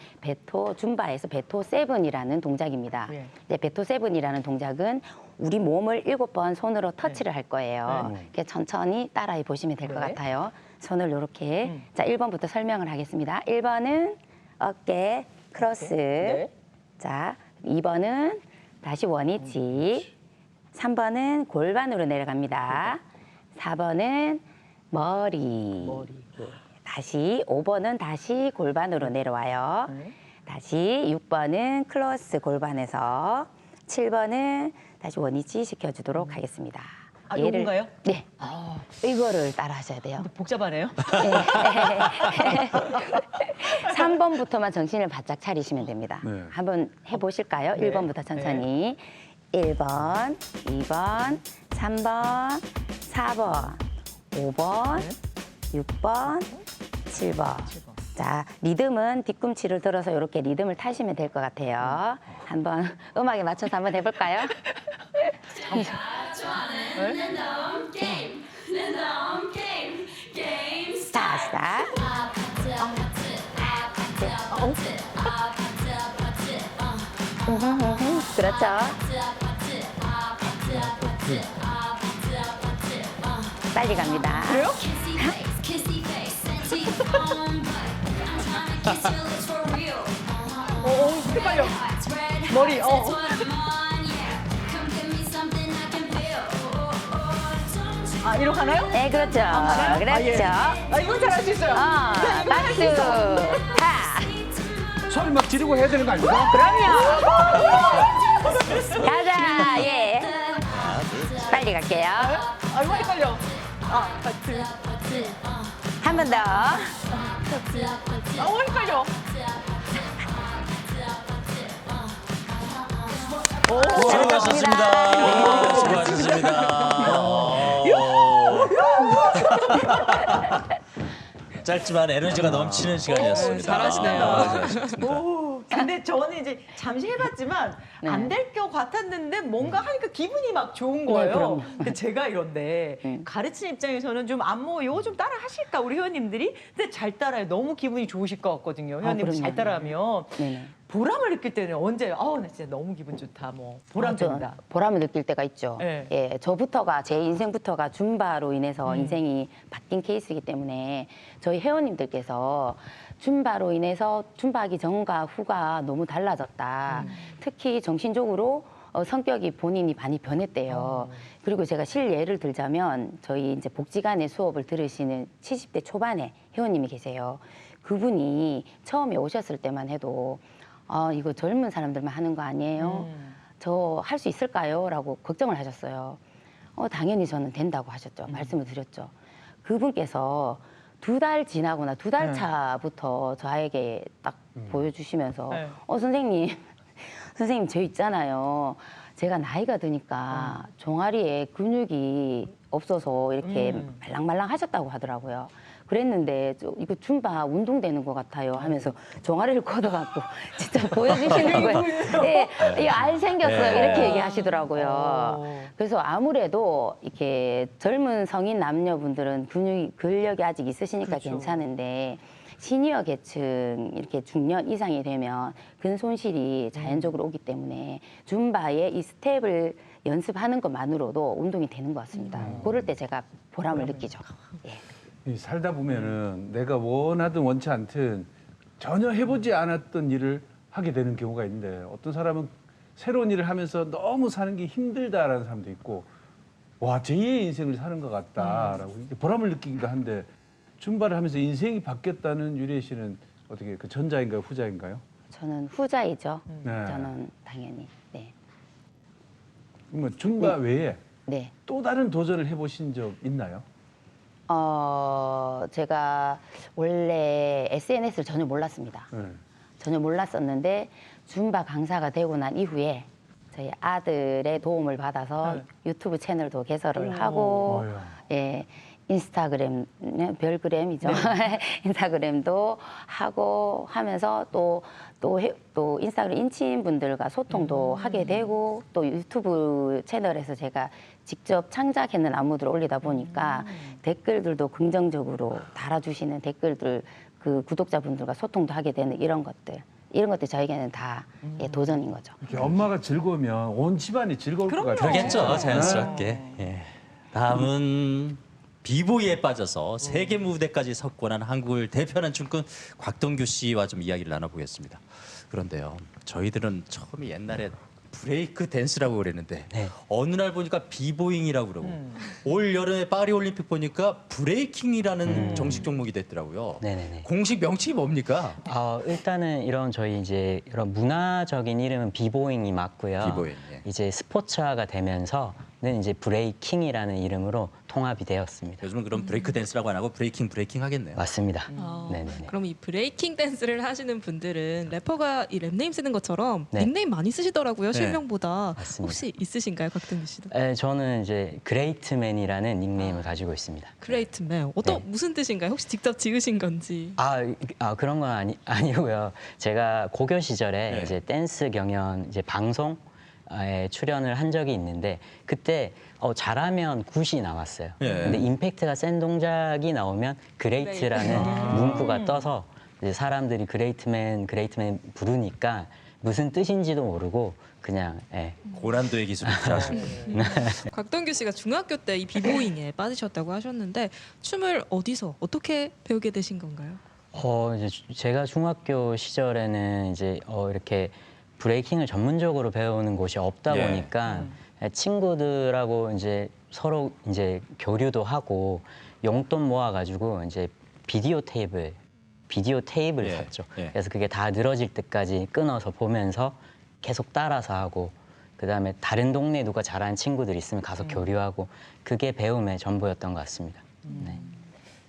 줌바에서 베토 7이라는 동작입니다. 예. 이제 베토 7이라는 동작은 우리 몸을 7번 손으로 터치를 할 거예요. 이렇게 천천히 따라해 보시면 될 것 네. 같아요. 손을 이렇게. 자, 1번부터 설명을 하겠습니다. 1번은 어깨 크로스. 네. 자, 2번은 다시 원위치. 3번은 골반으로 내려갑니다. 4번은 머리. 다시 5번은 다시 골반으로 내려와요. 다시 6번은 클로스 골반에서 7번은 다시 원위치 시켜주도록 하겠습니다. 요건가요? 네. 이거를 따라 하셔야 돼요. 복잡하네요. 3번부터만 정신을 바짝 차리시면 됩니다. 네. 한번 해보실까요? 네. 1번부터 천천히. 1번, 2번, 3번, 4번, 5번, 6번, 7번. 자, 리듬은 뒤꿈치를 들어서 이렇게 리듬을 타시면 될 것 같아요. 한번 음악에 맞춰서 한번 해볼까요? 자, 시작. 그렇죠. 빨리 갑니다. 그래요? 헷갈려. 머리, 아, 이렇게 하나요? 네, 그렇죠. 그렇죠. 이건 잘할 수 있어요. 박수. 하. 소리 막 지르고 해야 되는 거 아닙니까? 가자. 예. 빨리 갈게요. 이거 헷갈려. 한 번 더. 헷갈려. 수고하셨습니다. 수고하셨습니다. 짧지만 에너지가 넘치는 시간이었습니다. 잘하시네요. 근데 저는 이제 잠시 해봤지만 네. 안 될 것 같았는데 뭔가 하니까 기분이 막 좋은 거예요. 그럼요. 근데 제가 이런데 가르치는 입장에서는 좀 안무 요거 좀 따라 하실까 우리 회원님들이? 근데 잘 따라요. 너무 기분이 좋으실 것 같거든요. 회원님들 잘 그럼요. 따라하면 네네. 보람을 느낄 때는 언제? 나 진짜 너무 기분 좋다. 뭐 보람 된다. 보람을 느낄 때가 있죠. 네. 예, 저부터가 제 인생부터가 줌바로 인해서 인생이 바뀐 케이스이기 때문에 저희 회원님들께서 줌바로 인해서 줌바하기 전과 후가 너무 달라졌다. 특히 정신적으로 성격이 본인이 많이 변했대요. 그리고 제가 실예를 들자면 저희 이제 복지관의 수업을 들으시는 70대 초반의 회원님이 계세요. 그분이 처음에 오셨을 때만 해도 이거 젊은 사람들만 하는 거 아니에요? 저 할 수 있을까요? 라고 걱정을 하셨어요. 당연히 저는 된다고 하셨죠. 말씀을 드렸죠. 그분께서 2달 지나거나 2달 차부터 저에게 딱 보여주시면서 네. 선생님 저 있잖아요. 제가 나이가 드니까 종아리에 근육이 없어서 이렇게 말랑말랑 하셨다고 하더라고요. 그랬는데 이거 줌바 운동되는 것 같아요 하면서 종아리를 걷어갖고 진짜 보여주시는 거예요. 네, 알 생겼어요. 네. 이렇게 얘기하시더라고요. 그래서 아무래도 이렇게 젊은 성인 남녀분들은 근력이 아직 있으시니까 괜찮은데 시니어 계층 이렇게 중년 이상이 되면 근손실이 자연적으로 오기 때문에 줌바의 이 스텝을 연습하는 것만으로도 운동이 되는 것 같습니다. 그럴 때 제가 보람을 느끼죠. 예. 이 살다 보면은 내가 원하든 원치 않든 전혀 해보지 않았던 일을 하게 되는 경우가 있는데 어떤 사람은 새로운 일을 하면서 너무 사는 게 힘들다라는 사람도 있고 와 제2의 인생을 사는 것 같다라고 이렇게 보람을 느끼기도 한데 줌바를 하면서 인생이 바뀌었다는 유리애 씨는 어떻게 그 전자인가요 후자인가요? 저는 후자이죠. 네. 저는 당연히. 네. 뭐 줌바 외에 네. 또 다른 도전을 해보신 적 있나요? 제가 원래 SNS를 전혀 몰랐습니다. 네. 전혀 몰랐었는데 줌바 강사가 되고 난 이후에 저희 아들의 도움을 받아서 유튜브 채널도 개설을 하고 어휴. 예. 인스타그램, 별그램이죠. 인스타그램도 하고 하면서 또 인스타그램 인치인분들과 소통도 하게 되고 또 유튜브 채널에서 제가 직접 창작했는 안무들을 올리다 보니까 댓글들도 긍정적으로 달아주시는 댓글들 그 구독자분들과 소통도 하게 되는 이런 것들 저에게는 다 예, 도전인 거죠. 이렇게 엄마가 즐거우면 온 집안이 즐거울 것 같아요. 그러겠죠, 자연스럽게. 예. 다음은 비보이에 빠져서 세계 무대까지 석권한 한국을 대표하는 춤꾼 곽동규 씨와 좀 이야기를 나눠보겠습니다. 그런데요, 저희들은 처음에 옛날에 브레이크 댄스라고 그랬는데 네. 어느 날 보니까 비보잉이라고 그러고 올 여름에 파리 올림픽 보니까 브레이킹이라는 정식 종목이 됐더라고요. 네네네. 공식 명칭이 뭡니까? 일단은 이런 저희 이제 이런 문화적인 이름은 비보잉이 맞고요. 비보잉, 예. 이제 스포츠화가 되면서는 이제 브레이킹이라는 이름으로 통합이 되었습니다. 요즘은 그럼 브레이크 댄스라고 안 하고 브레이킹 하겠네요. 맞습니다. 아, 네네네. 그럼 이 브레이킹 댄스를 하시는 분들은 래퍼가 이 랩네임 쓰는 것처럼 네. 닉네임 많이 쓰시더라고요. 실명보다. 맞습니다. 혹시 있으신가요, 곽동규 씨도? 저는 이제 그레이트맨이라는 닉네임을 가지고 있습니다. 그레이트맨. 네. 무슨 뜻인가요? 혹시 직접 지으신 건지? 그런 건 아니고요. 제가 고교 시절에 네. 이제 댄스 경연 이제 방송에 출연을 한 적이 있는데 그때 잘하면 굿이 나왔어요. 예. 근데 임팩트가 센 동작이 나오면 그레이트라는 문구가 떠서 이제 사람들이 그레이트맨 부르니까 무슨 뜻인지도 모르고 그냥 예. 고난도의 기술을 필요하십니다. 곽동규 씨가 중학교 때 이 비보잉에 빠지셨다고 하셨는데 춤을 어디서 어떻게 배우게 되신 건가요? 이제 제가 중학교 시절에는 이제 이렇게 브레이킹을 전문적으로 배우는 곳이 없다 예. 보니까 친구들하고 이제 서로 이제 교류도 하고 용돈 모아가지고 이제 비디오 테이프를 예. 샀죠. 예. 그래서 그게 다 늘어질 때까지 끊어서 보면서 계속 따라서 하고 그다음에 다른 동네 누가 잘하는 친구들 있으면 가서 교류하고 그게 배움의 전부였던 것 같습니다. 네.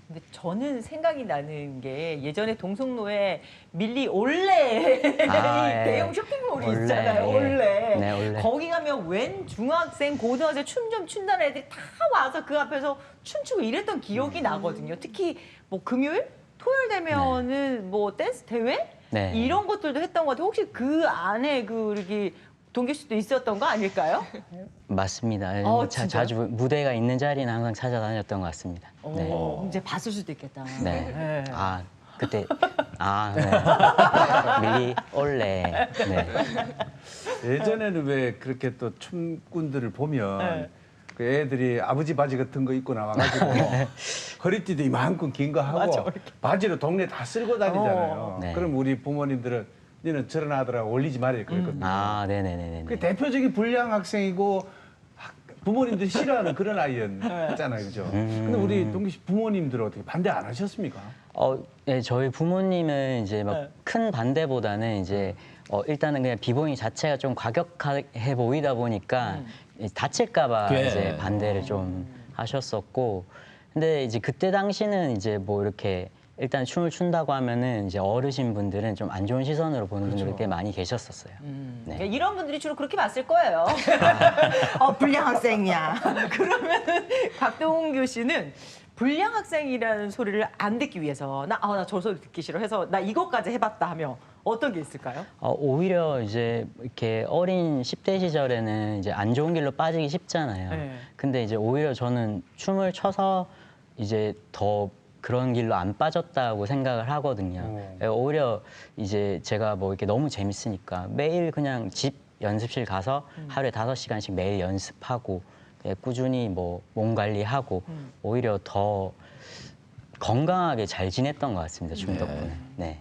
근데 저는 생각이 나는 게 예전에 동성로에 밀리 올레 아, 이 예. 대형 쇼핑몰이 올레, 있잖아요. 예. 올레. 네, 올레. 거기 가면 웬 중학생, 고등학생 춤 좀 춘다는 애들이 다 와서 그 앞에서 춤추고 이랬던 기억이 나거든요. 특히 뭐 금요일, 토요일 되면은 뭐 댄스 대회 네. 이런 것들도 했던 것 같아요. 혹시 그 안에 그 이렇게 동규 씨도 있었던 거 아닐까요? 맞습니다. 진짜요? 자주 무대가 있는 자리는 항상 찾아다녔던 것 같습니다. 네. 이제 봤을 수도 있겠다. 네. 아 그때 네. 밀리 올레. 네. 예전에는 왜 그렇게 또 춤꾼들을 보면 네. 그 애들이 아버지 바지 같은 거 입고 나와가지고 허리띠도 이만큼 긴 거 하고 맞아, 이렇게. 바지로 동네 다 쓸고 다니잖아요. 네. 그럼 우리 부모님들은 니는 저런 아들하고 어울리지 말아요 그랬거든요. 아 네네네네. 그 대표적인 불량 학생이고 부모님들이 싫어하는 그런 아이였잖아요, 그죠? 근데 우리 동기 씨 부모님들은 어떻게 반대 안 하셨습니까? 예, 저희 부모님은 이제 막 네. 큰 반대보다는 이제 일단은 그냥 비보잉 자체가 좀 과격해 보이다 보니까 다칠까봐 꽤. 이제 반대를 좀 하셨었고, 근데 이제 그때 당시는 이제 뭐 이렇게 일단 춤을 춘다고 하면은 이제 어르신 분들은 좀 안 좋은 시선으로 보는 분들이 꽤 많이 계셨었어요. 네. 그러니까 이런 분들이 주로 그렇게 봤을 거예요. 불량 학생이야. 그러면은 박동규 씨는 불량 학생이라는 소리를 안 듣기 위해서 나 저 소리 듣기 싫어 해서 나 이것까지 해봤다 하면 어떤 게 있을까요? 오히려 이제 이렇게 어린 10대 시절에는 이제 안 좋은 길로 빠지기 쉽잖아요. 네. 근데 이제 오히려 저는 춤을 춰서 이제 더 그런 길로 안 빠졌다고 생각을 하거든요. 오히려 이제 제가 뭐 이렇게 너무 재밌으니까 매일 그냥 집 연습실 가서 하루에 5시간씩 매일 연습하고 꾸준히 뭐 몸 관리하고 오히려 더 건강하게 잘 지냈던 것 같습니다. 춤 덕분에. 네.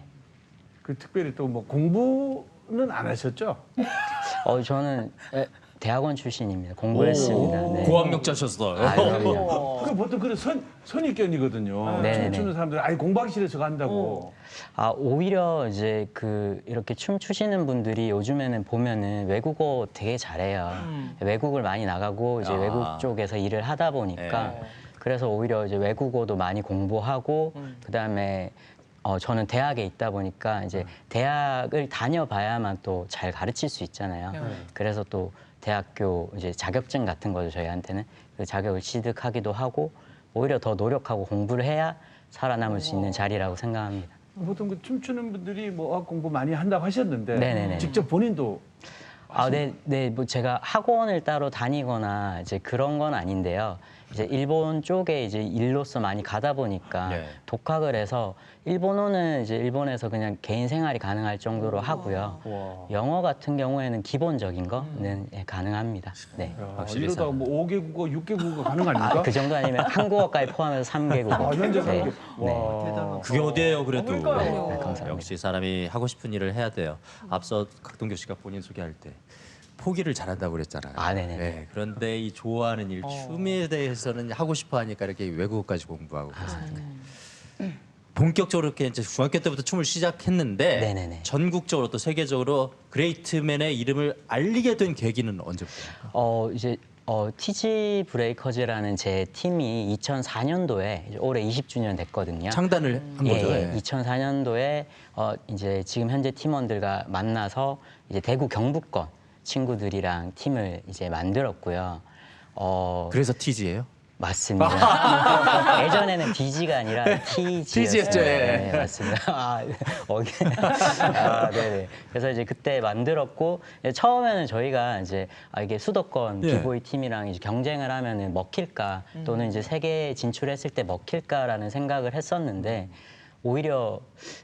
그 특별히 또 뭐 공부는 안 하셨죠? 저는 대학원 출신입니다. 공부했습니다. 네. 고학력자셨어요. 아, 그럼요. 그 보통 그런 선입견이거든요. 네네네. 춤추는 사람들 아예 공부하기 싫어서 간다고. 오히려 이제 이렇게 춤 추시는 분들이 요즘에는 보면은 외국어 되게 잘해요. 외국을 많이 나가고 이제 아. 외국 쪽에서 일을 하다 보니까 그래서 오히려 이제 외국어도 많이 공부하고 그다음에 저는 대학에 있다 보니까 이제 대학을 다녀봐야만 또 잘 가르칠 수 있잖아요. 그래서 또 대학교 이제 자격증 같은 거죠, 저희한테는. 그 자격을 취득하기도 하고 오히려 더 노력하고 공부를 해야 살아남을 수 있는 자리라고 생각합니다. 보통 그 춤추는 분들이 뭐 어학 공부 많이 한다고 하셨는데 네네네. 직접 본인도 네, 뭐 제가 학원을 따로 다니거나 이제 그런 건 아닌데요. 이제 일본 쪽에 이제 일로서 많이 가다 보니까 네. 독학을 해서 일본어는 이제 일본에서 그냥 개인 생활이 가능할 정도로 하고요. 와. 영어 같은 경우에는 기본적인 거는 가능합니다. 네. 야, 확실히 이러다 상- 뭐 5개국어, 6개국어 가는 거 아닙니까? 그 정도 아니면 한국어까지 포함해서 3개국. 아, 현재 네. 3개. 와. 대단하다. 그게 어디예요, 그래도. 그러니까요. 네, 감사합니다. 역시 사람이 하고 싶은 일을 해야 돼요. 앞서 각동규 씨가 본인 소개할 때 포기를 잘한다고 그랬잖아요. 아, 네네. 네, 그런데 이 좋아하는 일, 춤에 대해서는 하고 싶어 하니까 이렇게 외국어까지 공부하고 그랬습니다. 본격적으로 이렇게 이제 중학교 때부터 춤을 시작했는데 네네네. 전국적으로 또 세계적으로 그레이트맨의 이름을 알리게 된 계기는 언제부터입니까? 이제 TG 브레이커즈라는 제 팀이 2004년도에 올해 20주년 됐거든요. 창단을 한 거죠. 예, 예. 2004년도에 이제 지금 현재 팀원들과 만나서 이제 대구 경북권 친구들이랑 팀을 이제 만들었고요. 그래서 TG예요? 맞습니다. 예전에는 DG가 아니라 TG였어요. TG였죠, 예. 네, 맞습니다. 네네. 그래서 이제 그때 만들었고 처음에는 저희가 이제 이게 수도권 예. 비보이 팀이랑 이제 경쟁을 하면은 먹힐까 또는 이제 세계 진출했을 때 먹힐까라는 생각을 했었는데 오히려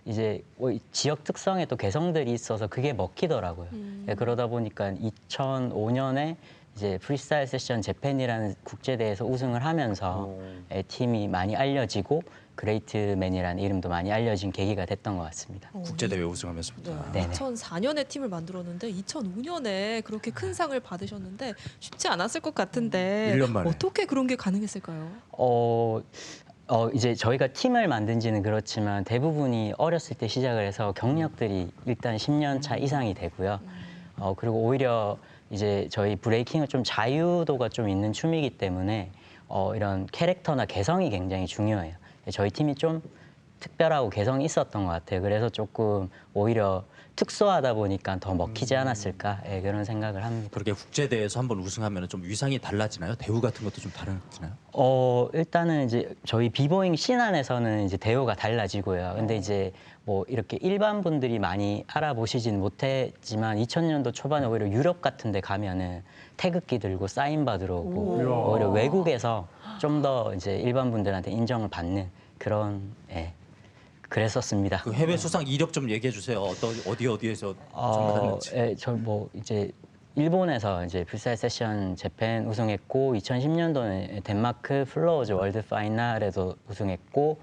이제 지역 특성에 또 개성들이 있어서 그게 먹히더라고요. 네, 그러다 보니까 2005년에 이제 프리스타일 세션 재팬이라는 국제대회에서 우승을 하면서 팀이 많이 알려지고 그레이트맨이라는 이름도 많이 알려진 계기가 됐던 것 같습니다. 국제대회 우승하면서부터. 네네. 2004년에 팀을 만들었는데 2005년에 그렇게 큰 상을 받으셨는데 쉽지 않았을 것 같은데 1년 만에. 어떻게 그런 게 가능했을까요? 이제 저희가 팀을 만든 지는 그렇지만 대부분이 어렸을 때 시작을 해서 경력들이 일단 10년 차 이상이 되고요. 그리고 오히려 이제 저희 브레이킹은 좀 자유도가 좀 있는 춤이기 때문에 이런 캐릭터나 개성이 굉장히 중요해요. 저희 팀이 좀 특별하고 개성이 있었던 것 같아요. 그래서 조금 오히려 특수하다 보니까 더 먹히지 않았을까 그런 생각을 합니다. 그렇게 국제대회에서 한번 우승하면 좀 위상이 달라지나요? 대우 같은 것도 좀 다르나요? 일단은 이제 저희 비보잉 씬 안에서는 이제 대우가 달라지고요. 근데 이제 뭐 이렇게 일반 분들이 많이 알아보시진 못했지만 2000년도 초반에 오히려 유럽 같은 데 가면은 태극기 들고 사인 받으러 오고 오히려 외국에서 좀 더 이제 일반 분들한테 인정을 받는 그런 그랬었습니다. 그 해외 수상 이력 좀 얘기해 주세요. 어디에서 받았는지. 저 뭐 이제 일본에서 이제 프리스타일 세션 재팬 우승했고 2010년도에 덴마크 플로어즈 월드 파이널에도 우승했고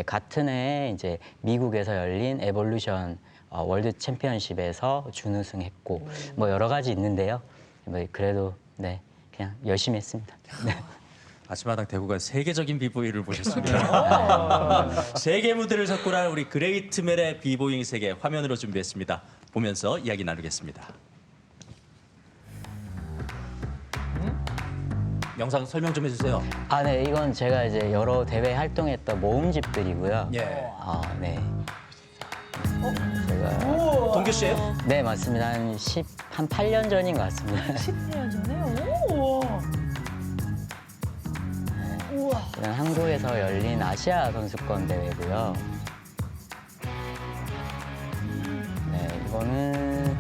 같은 해에 이제 미국에서 열린 에볼루션 월드 챔피언십에서 준우승했고 뭐 여러 가지 있는데요. 뭐 그래도 네 그냥 열심히 했습니다. 네. 아침마당 대구가 세계적인 비보이를 보셨습니다. 세계 무대를 석권한 우리 그레이트맨의 비보잉 세계 화면으로 준비했습니다. 보면서 이야기 나누겠습니다. 영상 설명 좀 해주세요. 네, 이건 제가 이제 여러 대회 활동했던 모음집들이고요. 예. 네. 제가 동규 씨예요? 네 맞습니다. 한 8년 전인 것 같습니다. 10년 전에? 오. 우와. 이건 한국에서 열린 아시아 선수권 대회고요. 네, 이거는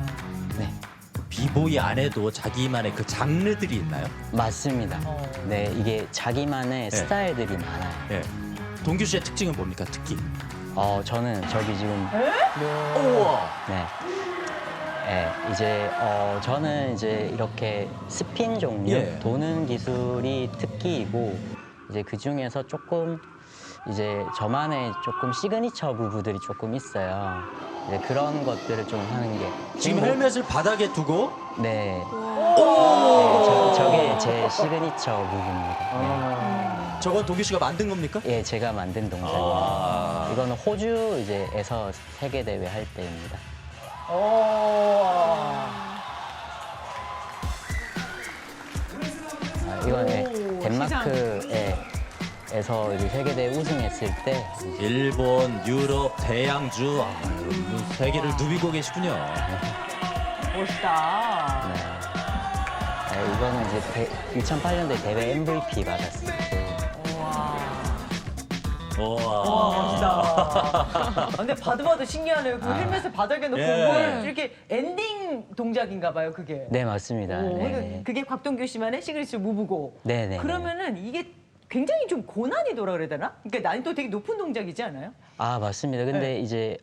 네 비보이 안에도 자기만의 그 장르들이 있나요? 맞습니다. 네, 이게 자기만의 스타일들이 많아요. 예. 동규 씨의 특징은 뭡니까? 특기. 저는 저기 지금 우와. 네. 네, 이제 저는 이제 이렇게 스핀 종류 예. 도는 기술이 특기이고 이제 그 중에서 조금 이제 저만의 조금 시그니처 부분들이 조금 있어요. 이제 그런 것들을 좀 하는 게 지금 헬멧을 바닥에 두고 네. 저게 제 시그니처 부분입니다. 저건 동규 씨가 만든 겁니까? 네. 예, 제가 만든 동작입니다. 이거는 호주 이제에서 세계 대회 할 때입니다. 이거는 덴마크에서 이제 세계대회 우승했을 때 일본, 유럽, 대양주 세계를 누비고 계시군요. 멋있다. 이거는 이제 2008년도에 대회 MVP 받았을 때 우와. 근데 봐도 신기하네요. 그 헬멧을 바닥에 놓고 예. 뭘 이렇게 엔딩 동작인가 봐요, 그게. 네, 맞습니다. 네. 그게 곽동규 씨만의 시그니처 무브고. 네네. 그러면은 이게 굉장히 좀 고난이도라 그래야 되나? 그러니까 난이도 되게 높은 동작이지 않아요? 맞습니다. 근데 네.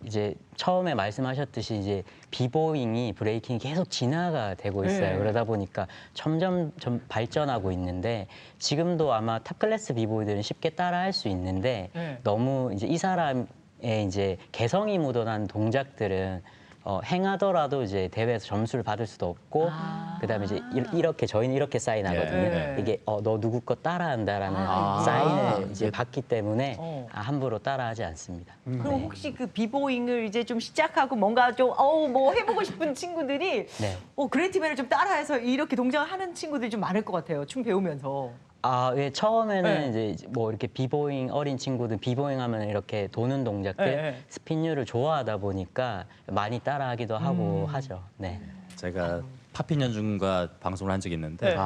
이제 처음에 말씀하셨듯이 이제 비보잉이 브레이킹이 계속 진화가 되고 있어요. 네. 그러다 보니까 점점 발전하고 있는데 지금도 아마 탑클래스 비보이들은 쉽게 따라할 수 있는데 네. 너무 이제 이 사람의 이제 개성이 묻어난 동작들은 행하더라도 이제 대회에서 점수를 받을 수도 없고 그다음에 이제 이렇게 저희는 이렇게 사인하거든요. 네. 이게 너 누구 거 따라한다라는 사인을 이제 받기 때문에 함부로 따라하지 않습니다. 그럼 혹시 그 비보잉을 이제 좀 시작하고 뭔가 좀 뭐 해보고 싶은 친구들이 네. 그레이트맨을 좀 따라해서 이렇게 동작을 하는 친구들이 좀 많을 것 같아요. 춤 배우면서. 예, 처음에는 네. 이제 뭐 이렇게 비보잉 어린 친구들 비보잉 하면 이렇게 도는 동작들 네. 스핀류를 좋아하다 보니까 많이 따라하기도 하고 하죠. 네. 제가 파피년중과 방송을 한 적이 있는데 네.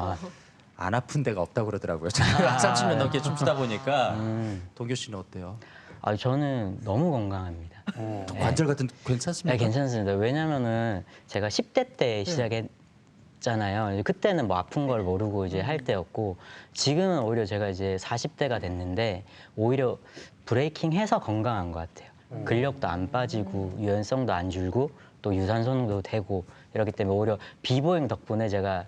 안 아픈 데가 없다고 그러더라고요. 제가 30년 넘게 춤추다 보니까 동규 씨는 어때요? 저는 너무 건강합니다. 관절 같은 네, 괜찮습니까? 괜찮습니다. 왜냐면은 제가 10대 때 잖아요. 그때는 뭐 아픈 걸 모르고 이제 할 때였고 지금은 오히려 제가 이제 40대가 됐는데 오히려 브레이킹 해서 건강한 것 같아요. 근력도 안 빠지고 유연성도 안 줄고 또 유산소도 되고 이렇기 때문에 오히려 비보잉 덕분에 제가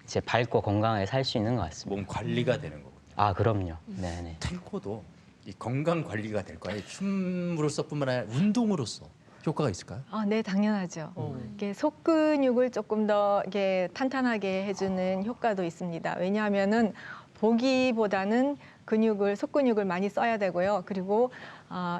이제 밝고 건강하게 살 수 있는 것 같습니다. 몸 관리가 되는 거군요. 아 그럼요. 네네. 탱고도 이 건강 관리가 될 거예요. 춤으로서뿐만 아니라 운동으로서 효과가 있을까요? 네, 당연하죠. 이게 속 근육을 조금 더 이게 탄탄하게 해주는 효과도 있습니다. 왜냐하면은 보기보다는 속 근육을 많이 써야 되고요. 그리고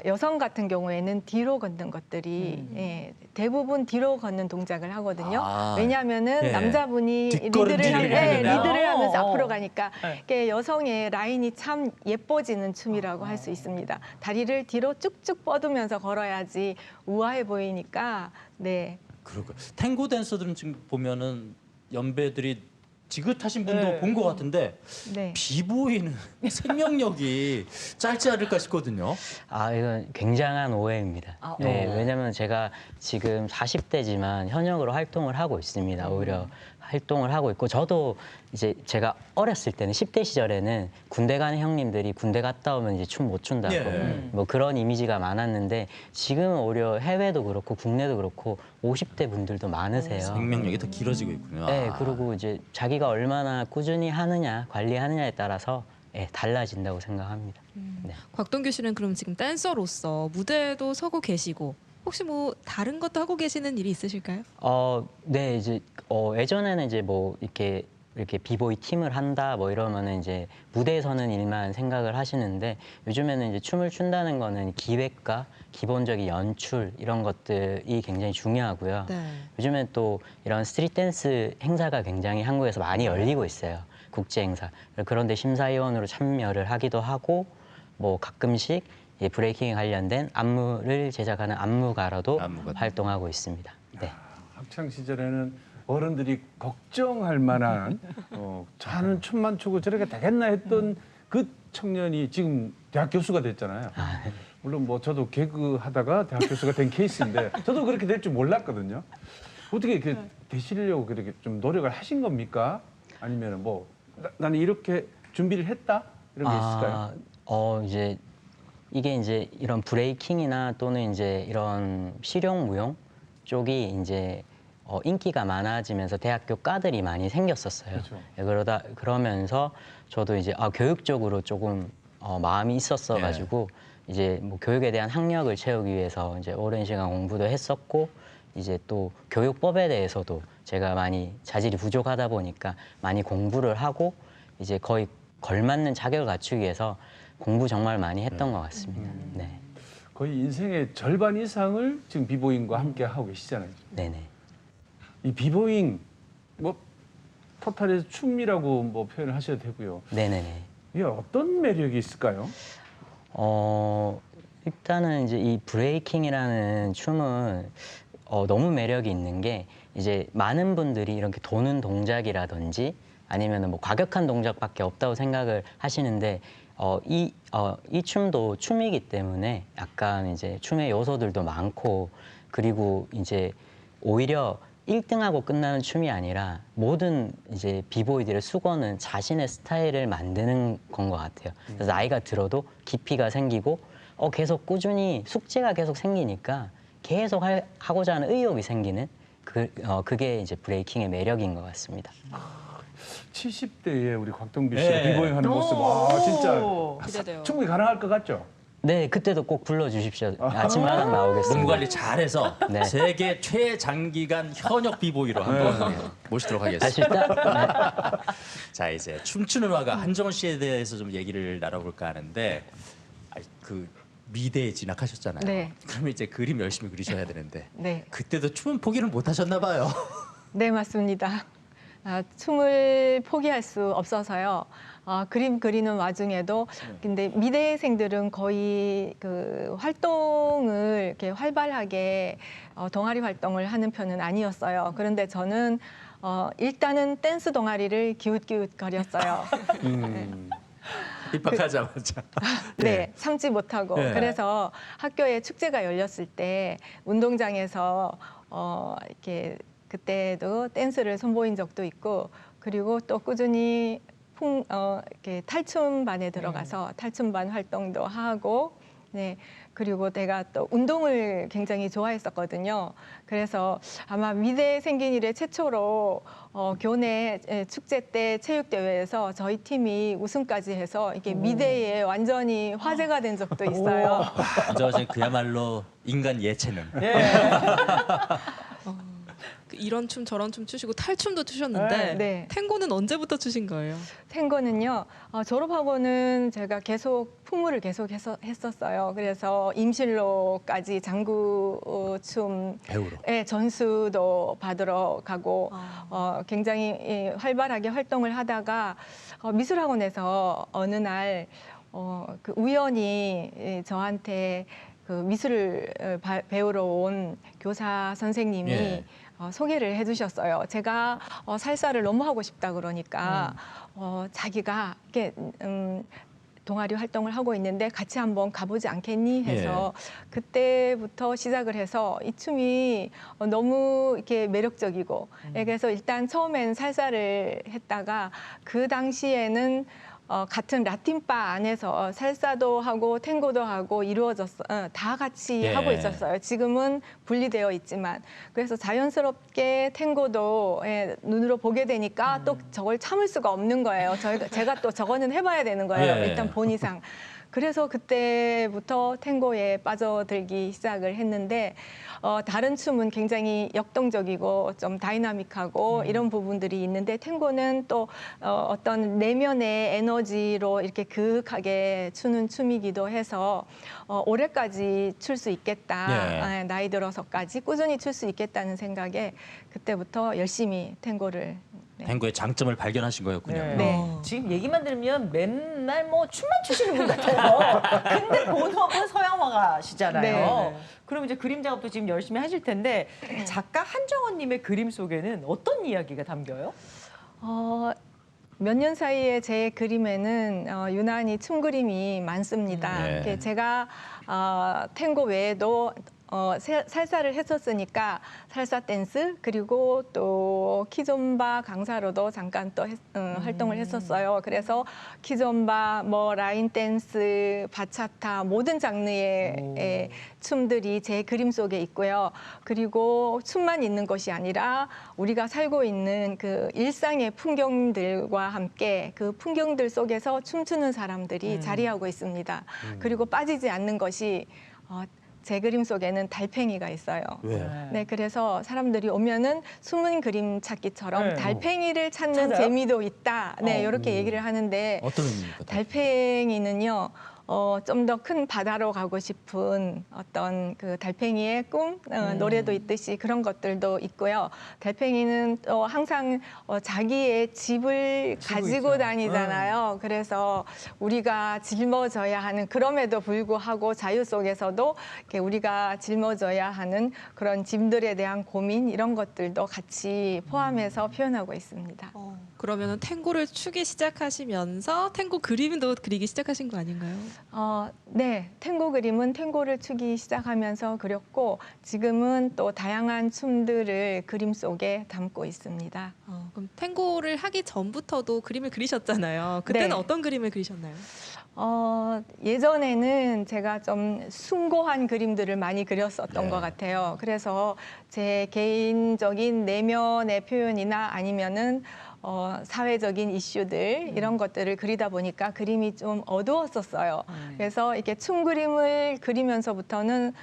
여성 같은 경우에는 뒤로 걷는 것들이 예, 대부분 뒤로 걷는 동작을 하거든요. 아, 왜냐하면은 예. 남자분이 뒷걸음질을 하는구나. 리드를 하면서 어. 앞으로 가니까 네. 이게 여성의 라인이 참 예뻐지는 춤이라고 할 수 있습니다. 다리를 뒤로 쭉쭉 뻗으면서 걸어야지 우아해 보이니까 네. 그러고 탱고 댄서들은 지금 보면은 연배들이 지긋하신 분도 네. 본 것 같은데 네. 비보이는 생명력이 짧지 않을까 싶거든요. 아, 이건 굉장한 오해입니다. 아, 네, 왜냐면 제가 지금 40대지만 현역으로 활동을 하고 있습니다. 오히려 활동을 하고 있고 저도 이제 제가 어렸을 때는 10대 시절에는 군대 가는 형님들이 군대 갔다 오면 이제 춤 못 춘다고 예. 뭐 그런 이미지가 많았는데 지금은 오히려 해외도 그렇고 국내도 그렇고 50대 분들도 많으세요. 생명력이 더 길어지고 있군요. 네, 아. 그리고 이제 자기가 얼마나 꾸준히 하느냐, 관리하느냐에 따라서 예, 달라진다고 생각합니다. 네. 곽동규 씨는 그럼 지금 댄서로서 무대에도 서고 계시고 혹시 뭐 다른 것도 하고 계시는 일이 있으실까요? 네, 이제 예전에는 이제 뭐 이렇게 비보이 팀을 한다 뭐 이러면은 이제 무대에 서는 일만 생각을 하시는데 요즘에는 이제 춤을 춘다는 거는 기획과 기본적인 연출 이런 것들이 굉장히 중요하고요. 네. 요즘엔 또 이런 스트릿 댄스 행사가 굉장히 한국에서 많이 열리고 있어요. 국제 행사. 그런데 심사위원으로 참여를 하기도 하고 뭐 가끔씩 브레이킹에 관련된 안무를 제작하는 안무가로도 안무가. 활동하고 있습니다. 네. 학창 시절에는 어른들이 걱정할 만한 저는 춤만 추고 저렇게 되겠나 했던 그 청년이 지금 대학 교수가 됐잖아요. 물론 뭐 저도 개그 하다가 대학 교수가 된 케이스인데 저도 그렇게 될 줄 몰랐거든요. 어떻게 되시려고 그렇게 좀 노력을 하신 겁니까? 아니면 뭐 나는 이렇게 준비를 했다 이런 게 있을까요? 이제 이게 이제 이런 브레이킹이나 또는 이제 이런 실용 무용 쪽이 이제 인기가 많아지면서 대학교 과들이 많이 생겼었어요. 그렇죠. 예, 그러면서 저도 이제 교육적으로 조금 마음이 있었어가지고 이제 뭐 교육에 대한 학력을 채우기 위해서 이제 오랜 시간 공부도 했었고 이제 또 교육법에 대해서도 제가 많이 자질이 부족하다 보니까 많이 공부를 하고 이제 거의 걸맞는 자격을 갖추기 위해서 공부 정말 많이 했던 것 같습니다. 네, 거의 인생의 절반 이상을 지금 비보잉과 함께 하고 계시잖아요. 네네. 이 비보잉 뭐 토탈에서 춤이라고 뭐 표현을 하셔도 되고요. 네네네. 이게 어떤 매력이 있을까요? 일단은 이제 이 브레이킹이라는 춤은 너무 매력이 있는 게 이제 많은 분들이 이렇게 도는 동작이라든지 아니면은 뭐 과격한 동작밖에 없다고 생각을 하시는데 이 춤도 춤이기 때문에 약간 이제 춤의 요소들도 많고 그리고 이제 오히려 1등하고 끝나는 춤이 아니라 모든 이제 비보이들의 수건은 자신의 스타일을 만드는 건 것 같아요. 그래서 나이가 들어도 깊이가 생기고 계속 꾸준히 숙제가 계속 생기니까 계속 하고자 하는 의욕이 생기는 그게 이제 브레이킹의 매력인 것 같습니다. 70대에 우리 곽동규 씨가 네. 비보잉하는 모습, 와 진짜 기대돼요. 충분히 가능할 것 같죠? 네, 그때도 꼭 불러주십시오. 아침마당 나오겠습니다. 몸 관리 잘해서 네. 세계 최장기간 현역 비보이로 한번 모시도록 하겠습니다. 아실까? 네. 자 이제 춤추는 화가 한정원 씨에 대해서 좀 얘기를 나눠볼까 하는데 그 미대에 진학하셨잖아요. 네. 그러면 이제 그림 열심히 그리셔야 되는데 네. 그때도 춤은 포기를 못 하셨나 봐요. 네, 맞습니다. 춤을 포기할 수 없어서요. 그림 그리는 와중에도 근데 미대생들은 거의 그 활동을 이렇게 활발하게 동아리 활동을 하는 편은 아니었어요. 그런데 저는 일단은 댄스 동아리를 기웃기웃거렸어요. 입학하자마자. 네, 참지 못하고. 네. 그래서 학교에 축제가 열렸을 때 운동장에서 이렇게 그때도 댄스를 선보인 적도 있고 그리고 또 꾸준히 이렇게 탈춤반에 들어가서 탈춤반 활동도 하고 네. 그리고 내가 또 운동을 굉장히 좋아했었거든요. 그래서 아마 미대 생긴 이래 최초로 교내 축제 때 체육대회에서 저희 팀이 우승까지 해서 이게 미대에 완전히 화제가 된 적도 있어요. 저 그야말로 인간 예체능. 이런 춤 저런 춤 추시고 탈춤도 추셨는데 네. 탱고는 언제부터 추신 거예요? 탱고는요, 졸업하고는 제가 계속 풍무를 계속 했었어요. 그래서 임실로까지 장구춤 배우로. 전수도 받으러 가고 굉장히 활발하게 활동을 하다가 미술학원에서 어느 날 그 우연히 저한테 그 미술을 배우러 온 교사 선생님이 예. 소개를 해주셨어요. 제가 살사를 너무 하고 싶다 그러니까 자기가 이렇게 동아리 활동을 하고 있는데 같이 한번 가보지 않겠니 해서 그때부터 시작을 해서 이 춤이 너무 이렇게 매력적이고 그래서 일단 처음엔 살사를 했다가 그 당시에는 같은 라틴바 안에서 살사도 하고 탱고도 하고 다 같이 예. 하고 있었어요. 지금은 분리되어 있지만 그래서 자연스럽게 탱고도 눈으로 보게 되니까 또 저걸 참을 수가 없는 거예요. 제가 또 저거는 해봐야 되는 거예요. 예. 일단 본 이상. 그래서 그때부터 탱고에 빠져들기 시작을 했는데 다른 춤은 굉장히 역동적이고 좀 다이나믹하고 이런 부분들이 있는데 탱고는 또 어떤 내면의 에너지로 이렇게 그윽하게 추는 춤이기도 해서 올해까지 출 수 있겠다. 나이 들어서까지 꾸준히 출 수 있겠다는 생각에 그때부터 열심히 탱고를 탱고의 장점을 발견하신 거였군요. 네. 지금 얘기만 들으면 맨날 뭐 춤만 추시는 분 같아요. 근데 고등학교는 서양화가시잖아요. 네. 그럼 이제 그림 작업도 지금 열심히 하실 텐데 작가 한정원님의 그림 속에는 어떤 이야기가 담겨요? 몇 년 사이에 제 그림에는 유난히 춤 그림이 많습니다. 네. 이렇게 제가 탱고 외에도 살사를 했었으니까 살사 댄스 그리고 또 키존바 강사로도 잠깐 또 활동을 했었어요. 그래서 키존바, 뭐 라인 댄스, 바차타 모든 장르의 춤들이 제 그림 속에 있고요. 그리고 춤만 있는 것이 아니라 우리가 살고 있는 그 일상의 풍경들과 함께 그 풍경들 속에서 춤추는 사람들이 자리하고 있습니다. 그리고 빠지지 않는 것이 제 그림 속에는 달팽이가 있어요. 왜요? 네, 그래서 사람들이 오면은 숨은 그림 찾기처럼 네. 달팽이를 찾는 찾아요? 재미도 있다. 네, 이렇게 얘기를 하는데 어떤 의미입니까? 달팽이는요. 좀 더 큰 바다로 가고 싶은 어떤 그 달팽이의 꿈 노래도 있듯이 그런 것들도 있고요. 달팽이는 또 항상 자기의 집을 가지고 있죠. 다니잖아요. 그래서 우리가 짊어져야 하는 그럼에도 불구하고 자유 속에서도 이렇게 우리가 짊어져야 하는 그런 짐들에 대한 고민 이런 것들도 같이 포함해서 표현하고 있습니다. 그러면은 탱고를 추기 시작하시면서 탱고 그림도 그리기 시작하신 거 아닌가요? 네, 탱고 그림은 탱고를 추기 시작하면서 그렸고 지금은 또 다양한 춤들을 그림 속에 담고 있습니다. 그럼 탱고를 하기 전부터도 그림을 그리셨잖아요. 그때는 네. 어떤 그림을 그리셨나요? 예전에는 제가 좀 숭고한 그림들을 많이 그렸었던 네. 것 같아요. 그래서 제 개인적인 내면의 표현이나 아니면은 사회적인 이슈들 이런 것들을 그리다 보니까 그림이 좀 어두웠었어요. 그래서 이렇게 춤 그림을 그리면서부터는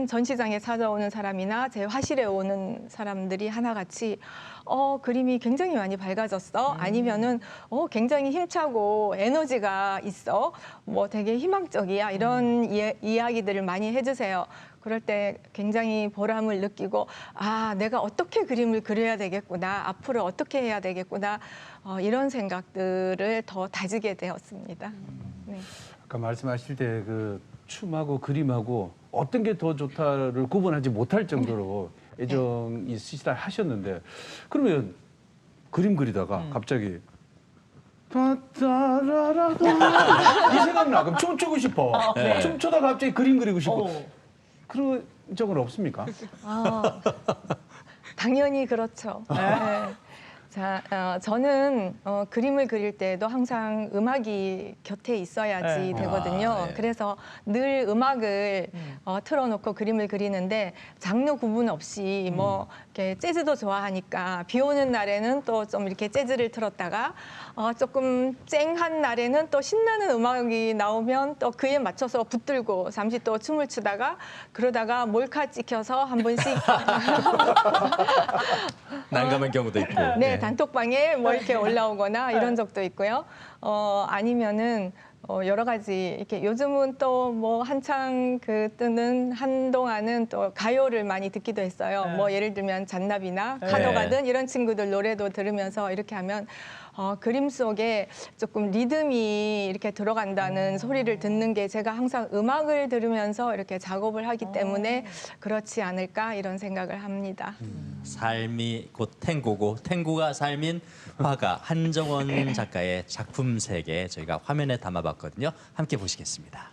전시장에 찾아오는 사람이나 제 화실에 오는 사람들이 하나같이 그림이 굉장히 많이 밝아졌어. 아니면은 굉장히 힘차고 에너지가 있어. 뭐 되게 희망적이야. 이런 이야기들을 많이 해주세요. 그럴 때 굉장히 보람을 느끼고 내가 어떻게 그림을 그려야 되겠구나. 앞으로 어떻게 해야 되겠구나. 이런 생각들을 더 다지게 되었습니다. 네. 아까 말씀하실 때 그 춤하고 그림하고 어떤 게 더 좋다를 구분하지 못할 정도로 애정이 있으시다 하셨는데 그러면 그림 그리다가 갑자기 따따라라라 이 생각나. 그럼 춤추고 싶어. 춤추다 갑자기 그림 그리고 싶고. 그런 적은 없습니까? 당연히 그렇죠. 네. 자, 저는 그림을 그릴 때도 항상 음악이 곁에 있어야지 네. 되거든요. 아, 네. 그래서 늘 음악을 틀어놓고 그림을 그리는데 장르 구분 없이 뭐 이렇게 재즈도 좋아하니까 비 오는 날에는 또 좀 이렇게 재즈를 틀었다가 조금 쨍한 날에는 또 신나는 음악이 나오면 또 그에 맞춰서 붙들고 잠시 또 춤을 추다가 그러다가 몰카 찍혀서 한 번씩 난감한 경우도 있고. 네, 단톡방에 뭐 이렇게 올라오거나 이런 적도 있고요. 아니면은 여러 가지 이렇게 요즘은 또 뭐 한창 그 뜨는 한동안은 또 가요를 많이 듣기도 했어요. 뭐 예를 들면 잔나비나 가더가든 이런 친구들 노래도 들으면서 이렇게 하면 그림 속에 조금 리듬이 이렇게 들어간다는 소리를 듣는 게 제가 항상 음악을 들으면서 이렇게 작업을 하기 때문에 그렇지 않을까 이런 생각을 합니다. 삶이 곧 탱고고 탱고가 삶인 화가 한정원 작가의 작품 세계 저희가 화면에 담아봤거든요. 함께 보시겠습니다.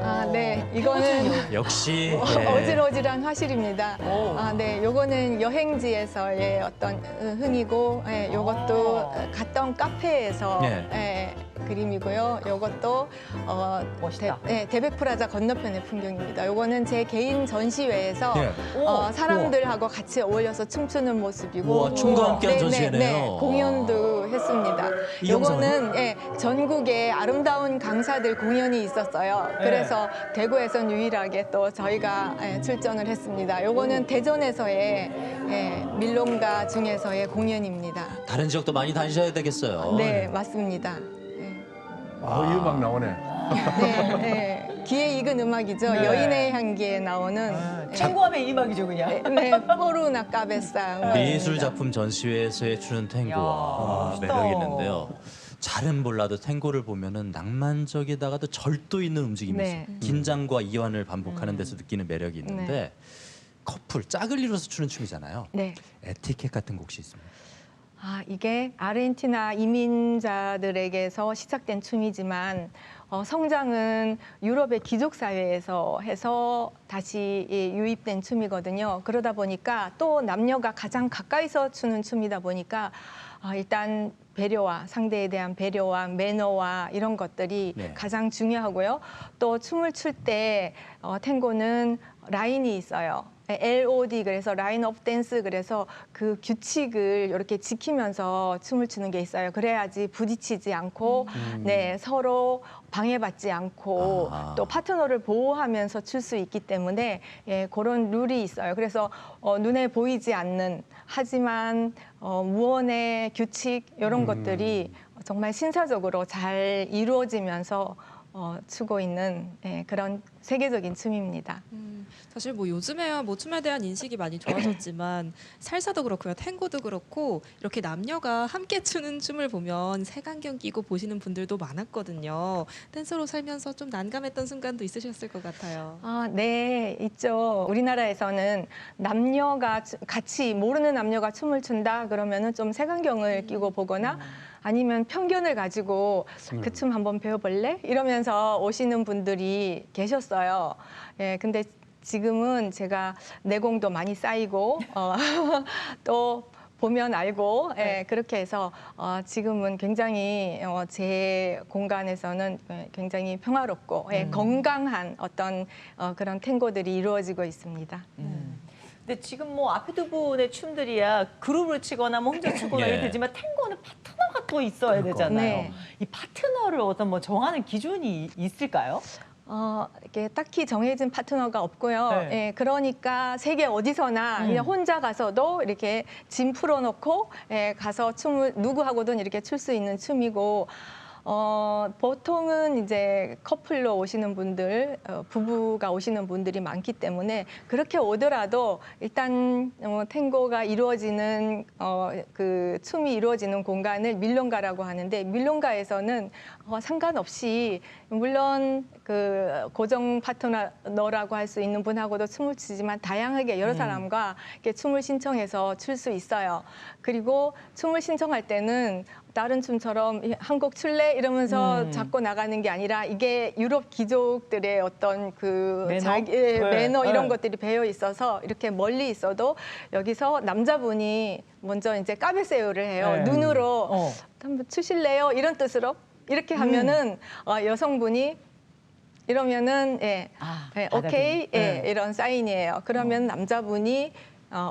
아, 네, 이거는 역시 어질어질한 화실입니다. 아, 네, 요거는 여행지에서의 어떤 흥이고, 예, 요것도 갔던 카페에서 네. 그림이고요. 요것도 멋있다. 대백프라자 건너편의 풍경입니다. 요거는 제 개인 전시회에서 네. 사람들하고 같이 어울려서 춤추는 모습이고, 우와, 춤과 함께한 네, 전시회네요. 네, 공연도 했습니다. 이 요거는 전국에 아름다운 강사들 공연이 있었어요. 그래서 대구에선 유일하게 또 저희가 출전을 했습니다. 요거는 대전에서의 밀롱가 중에서의 공연입니다. 다른 지역도 많이 다니셔야 되겠어요. 네, 맞습니다. 이 음악 나오네. 네, 네. 귀에 익은 음악이죠. 네. 여인의 향기에 나오는 탱고하면 이 음악이죠, 그냥. 네, 포르나 까베사 음악입니다. 미술 작품 전시회에서의 추는 탱고와 매력이 있는데요. 잘은 몰라도 탱고를 보면은 낭만적이다가도 절도 있는 움직임이 네. 있어요. 긴장과 이완을 반복하는 데서 느끼는 매력이 있는데 네. 커플 짝을 이뤄서 추는 춤이잖아요. 네. 에티켓 같은 거 혹시 있습니까? 아, 이게 아르헨티나 이민자들에게서 시작된 춤이지만 성장은 유럽의 귀족 사회에서 해서 다시 유입된 춤이거든요. 그러다 보니까 또 남녀가 가장 가까이서 추는 춤이다 보니까 일단 배려와 상대에 대한 배려와 매너와 이런 것들이 네. 가장 중요하고요. 또 춤을 출 때 탱고는 라인이 있어요. LOD 그래서 라인 오브 댄스 그래서 그 규칙을 이렇게 지키면서 춤을 추는 게 있어요. 그래야지 부딪히지 않고 네, 서로 방해받지 않고 아. 또 파트너를 보호하면서 출 수 있기 때문에 그런 룰이 있어요. 그래서 눈에 보이지 않는 하지만 무언의 규칙 이런 것들이 정말 신사적으로 잘 이루어지면서 추고 있는 그런 세계적인 춤입니다. 사실 뭐 요즘에야 뭐 춤에 대한 인식이 많이 좋아졌지만 살사도 그렇고요, 탱고도 그렇고 이렇게 남녀가 함께 추는 춤을 보면 색안경 끼고 보시는 분들도 많았거든요. 댄서로 살면서 좀 난감했던 순간도 있으셨을 것 같아요. 아, 네, 있죠. 우리나라에서는 남녀가 같이 모르는 남녀가 춤을 춘다 그러면은 좀 색안경을 끼고 보거나 아니면 편견을 가지고 그 춤 한번 배워볼래? 이러면서 오시는 분들이 계셨어요. 근데 지금은 제가 내공도 많이 쌓이고 또 보면 알고 그렇게 해서 지금은 굉장히 제 공간에서는 굉장히 평화롭고 건강한 어떤 그런 탱고들이 이루어지고 있습니다. 근데 지금 뭐 앞에 두 분의 춤들이야 그룹을 치거나 뭐 혼자 추거나 예. 이렇게 되지만 탱고는 파트너가 또 있어야 되잖아요. 네. 이 파트너를 어떤 뭐 정하는 기준이 있을까요? 이렇게 딱히 정해진 파트너가 없고요. 네. 그러니까 세계 어디서나 그냥 혼자 가서도 이렇게 짐 풀어놓고 가서 춤을 누구하고든 이렇게 출 수 있는 춤이고 보통은 이제 커플로 오시는 분들, 부부가 오시는 분들이 많기 때문에 그렇게 오더라도 일단 탱고가 이루어지는 그 춤이 이루어지는 공간을 밀롱가라고 하는데 밀롱가에서는 상관없이 물론 그 고정 파트너라고 할 수 있는 분하고도 춤을 추지만 다양하게 여러 사람과 이렇게 춤을 신청해서 출 수 있어요. 그리고 춤을 신청할 때는 다른 춤처럼 한 곡 출래 이러면서 잡고 나가는 게 아니라 이게 유럽 귀족들의 어떤 그 매너? 자기 네. 매너 이런 네. 것들이 배어 있어서 이렇게 멀리 있어도 여기서 남자분이 먼저 이제 까베세요를 해요. 네. 눈으로 어. 한번 추실래요? 이런 뜻으로 이렇게 하면은 여성분이 이러면은 예, 아, 예, 받아들이는. 오케이 예, 네. 이런 사인이에요. 그러면 남자분이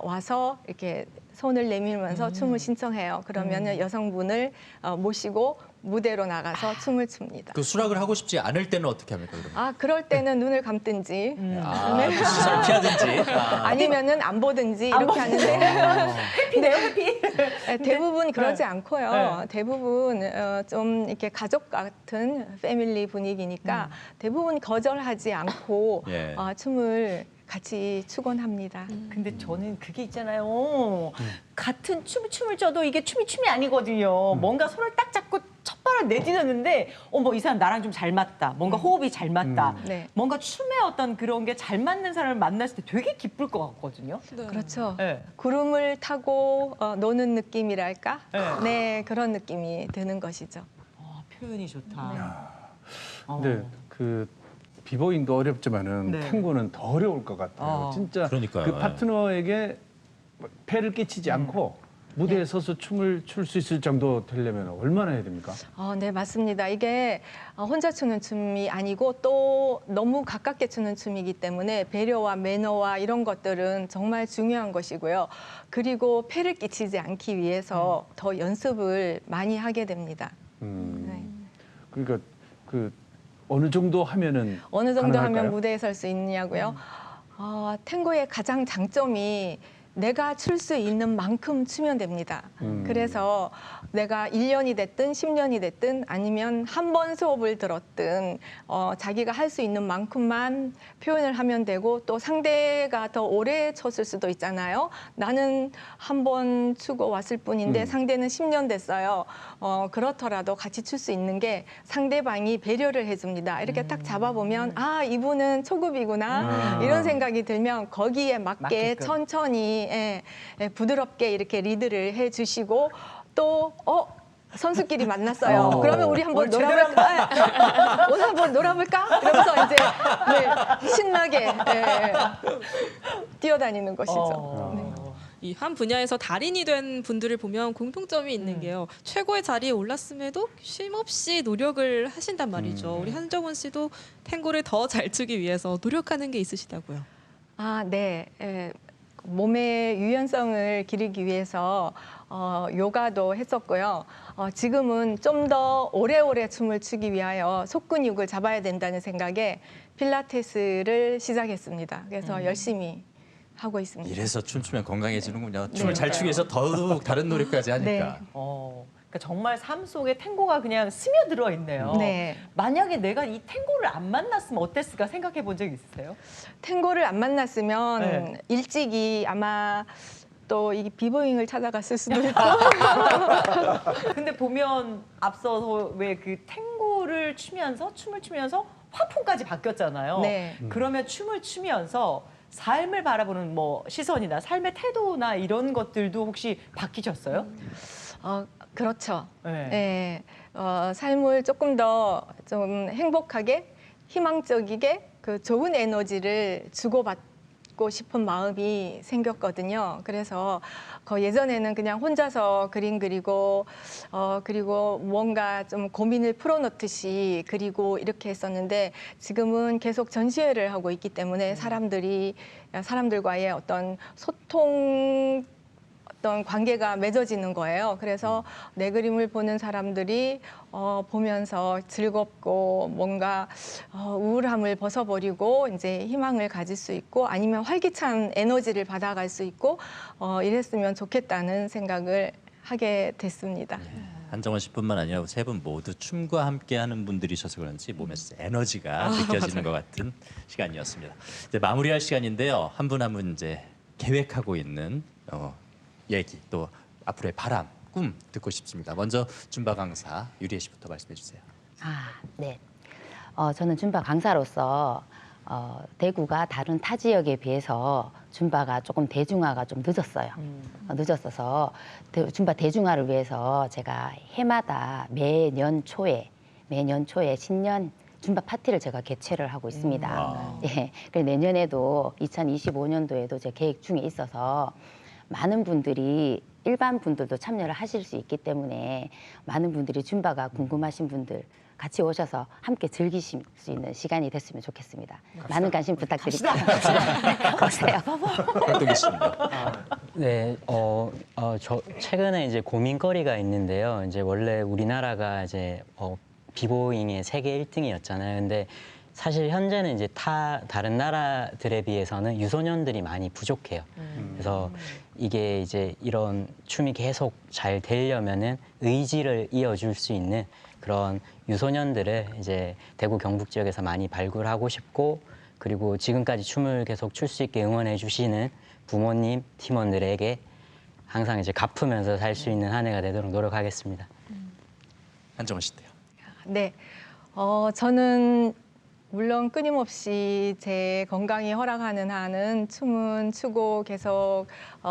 와서 이렇게 손을 내밀면서 춤을 신청해요. 그러면은 여성분을 모시고 무대로 나가서 춤을 춥니다. 그 수락을 하고 싶지 않을 때는 어떻게 합니까? 그러면? 아 그럴 때는 눈을 감든지 그 시선을 피하든지. 아니면은 안 보든지 이렇게 하는데 해피네요, 해피. 네, 대부분 그러지 네. 않고요. 네. 대부분 좀 이렇게 가족 같은 패밀리 분위기니까 대부분 거절하지 않고 예. 춤을 같이 추곤 합니다. 근데 저는 그게 있잖아요. 같은 춤을 춰도 이게 춤이 아니거든요. 뭔가 손을 딱 잡고 첫 발을 내딛었는데 뭐 이 사람 나랑 좀 잘 맞다. 뭔가 호흡이 잘 맞다. 네. 뭔가 춤의 어떤 그런 게 잘 맞는 사람을 만났을 때 되게 기쁠 것 같거든요. 그렇죠. 네. 구름을 타고 노는 느낌이랄까? 네. 네, 그런 느낌이 드는 것이죠. 표현이 좋다. 근데 그 비보잉도 어렵지만은 네. 탱고는 더 어려울 것 같아요. 진짜 그러니까요. 그 파트너에게 폐를 끼치지 않고 무대에 서서 춤을 출 수 있을 정도 되려면 얼마나 해야 됩니까? 네, 맞습니다. 이게 혼자 추는 춤이 아니고 또 너무 가깝게 추는 춤이기 때문에 배려와 매너와 이런 것들은 정말 중요한 것이고요. 그리고 폐를 끼치지 않기 위해서 더 연습을 많이 하게 됩니다. 네. 그러니까 그 어느 정도 하면은 어느 정도 가능할까요? 하면 무대에 설 수 있느냐고요? 탱고의 가장 장점이 내가 출 수 있는 만큼 추면 됩니다. 그래서 내가 1년이 됐든 10년이 됐든 아니면 한 번 수업을 들었든 자기가 할 수 있는 만큼만 표현을 하면 되고 또 상대가 더 오래 췄을 수도 있잖아요. 나는 한 번 추고 왔을 뿐인데 상대는 10년 됐어요. 그렇더라도 같이 출 수 있는 게 상대방이 배려를 해줍니다. 이렇게 딱 잡아보면 아 이분은 초급이구나 이런 생각이 들면 거기에 맞게 맞게끔. 천천히 부드럽게 이렇게 리드를 해주시고 또 선수끼리 만났어요. 그러면 우리 한번 오늘 제대로 놀아볼까? 오늘 한번 놀아볼까? 이러면서 이제 신나게 뛰어다니는 것이죠. 네. 이 한 분야에서 달인이 된 분들을 보면 공통점이 있는 게요. 최고의 자리에 올랐음에도 쉼없이 노력을 하신단 말이죠. 우리 한정원 씨도 탱고를 더 잘 추기 위해서 노력하는 게 있으시다고요. 네. 몸의 유연성을 기르기 위해서 요가도 했었고요. 지금은 좀 더 오래오래 춤을 추기 위하여 속근육을 잡아야 된다는 생각에 필라테스를 시작했습니다. 그래서 열심히 하고 있습니다. 이래서 춤추면 건강해지는군요. 춤을 잘 추기 위해서 더더욱 다른 노력까지 하니까. 네. 그러니까 정말 삶 속에 탱고가 그냥 스며들어 있네요. 네. 만약에 내가 이 탱고를 안 만났으면 어땠을까 생각해 본 적 있으세요? 탱고를 안 만났으면 네. 일찍이 아마 또 이 비보잉을 찾아갔을 수도 있고. 근데 보면 앞서서 왜 그 탱고를 추면서 춤을 추면서 화풍까지 바뀌었잖아요. 네. 그러면 춤을 추면서 삶을 바라보는 뭐 시선이나 삶의 태도나 이런 것들도 혹시 바뀌셨어요? 그렇죠. 네. 삶을 조금 더 좀 행복하게, 희망적이게 그 좋은 에너지를 주고받고 싶은 마음이 생겼거든요. 그래서 예전에는 그냥 혼자서 그림 그리고 그리고 뭔가 좀 고민을 풀어놓듯이 그리고 이렇게 했었는데 지금은 계속 전시회를 하고 있기 때문에 사람들과의 어떤 소통 어떤 관계가 맺어지는 거예요. 그래서 내 그림을 보는 사람들이 보면서 즐겁고 뭔가 우울함을 벗어버리고 이제 희망을 가질 수 있고 아니면 활기찬 에너지를 받아갈 수 있고 이랬으면 좋겠다는 생각을 하게 됐습니다. 한정원 씨뿐만 아니라 세 분 모두 춤과 함께하는 분들이셔서 그런지 몸에서 에너지가 느껴지는 것 같은 시간이었습니다. 이제 마무리할 시간인데요. 한 분 한 분 이제 계획하고 있는 얘기 또 앞으로의 바람, 꿈 듣고 싶습니다. 먼저 줌바 강사 유리애 씨부터 말씀해 주세요. 네. 저는 줌바 강사로서 대구가 다른 타 지역에 비해서 줌바가 조금 대중화가 좀 늦었어요. 늦었어서 줌바 대중화를 위해서 제가 해마다 매년 초에 신년 줌바 파티를 제가 개최를 하고 있습니다. 예, 그래서 내년에도 2025년도에도 제 계획 중에 있어서 많은 분들이 일반 분들도 참여를 하실 수 있기 때문에 많은 분들이 줌바가 궁금하신 분들 같이 오셔서 함께 즐기실 수 있는 시간이 됐으면 좋겠습니다. 많은 관심 부탁드립니다. 오세요. 활동이십니다. 네, 저 최근에 이제 고민거리가 있는데요. 이제 원래 우리나라가 이제 비보잉의 세계 1등이었잖아요. 근데 사실 현재는 이제 다른 나라들에 비해서는 유소년들이 많이 부족해요. 그래서 이게 이제 이런 춤이 계속 잘 되려면은 의지를 이어줄 수 있는 그런 유소년들을 이제 대구 경북 지역에서 많이 발굴하고 싶고, 그리고 지금까지 춤을 계속 출 수 있게 응원해 주시는 부모님, 팀원들에게 항상 이제 갚으면서 살 수 있는 한 해가 되도록 노력하겠습니다. 한정은 씨도요. 네, 저는 물론 끊임없이 제 건강이 허락하는 한은 춤은 추고 계속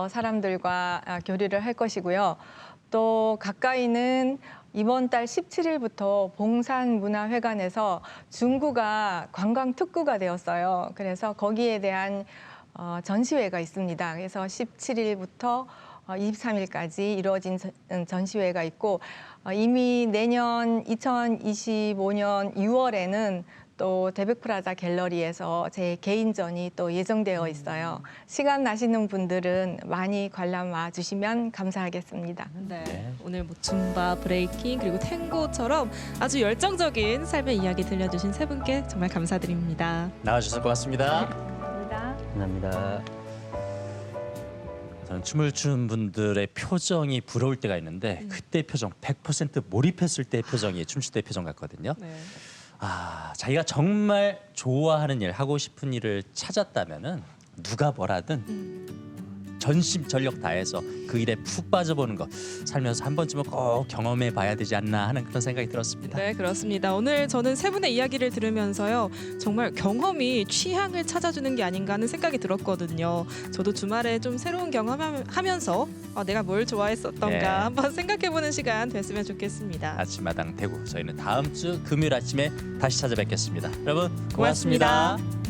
사람들과 교류를 할 것이고요. 또 가까이는 이번 달 17일부터 봉산문화회관에서 중구가 관광특구가 되었어요. 그래서 거기에 대한 전시회가 있습니다. 그래서 17일부터 23일까지 이루어진 전시회가 있고, 이미 내년 2025년 6월에는 또 데백프라자 갤러리에서 제 개인전이 또 예정되어 있어요. 시간 나시는 분들은 많이 관람 와 주시면 감사하겠습니다. 네. 오늘 뭐 줌바, 브레이킹 그리고 탱고처럼 아주 열정적인 삶의 이야기 들려주신 세 분께 정말 감사드립니다. 나와주셔서 고맙습니다. 감사합니다. 감사합니다. 저는 춤을 추는 분들의 표정이 부러울 때가 있는데 그때 표정 100% 몰입했을 때의 표정이 춤출 때의 표정 같거든요. 네. 자기가 정말 좋아하는 일, 하고 싶은 일을 찾았다면은 누가 뭐라든 전심전력 다해서 그 일에 푹 빠져보는 것, 살면서 한 번쯤은 꼭 경험해 봐야 되지 않나 하는 그런 생각이 들었습니다. 네, 그렇습니다. 오늘 저는 세 분의 이야기를 들으면서요, 정말 경험이 취향을 찾아주는 게 아닌가 하는 생각이 들었거든요. 저도 주말에 좀 새로운 경험하면서 내가 뭘 좋아했었던가 네. 한번 생각해보는 시간 됐으면 좋겠습니다. 아침마당 대구, 저희는 다음 주 금요일 아침에 다시 찾아뵙겠습니다. 여러분 고맙습니다. 고맙습니다.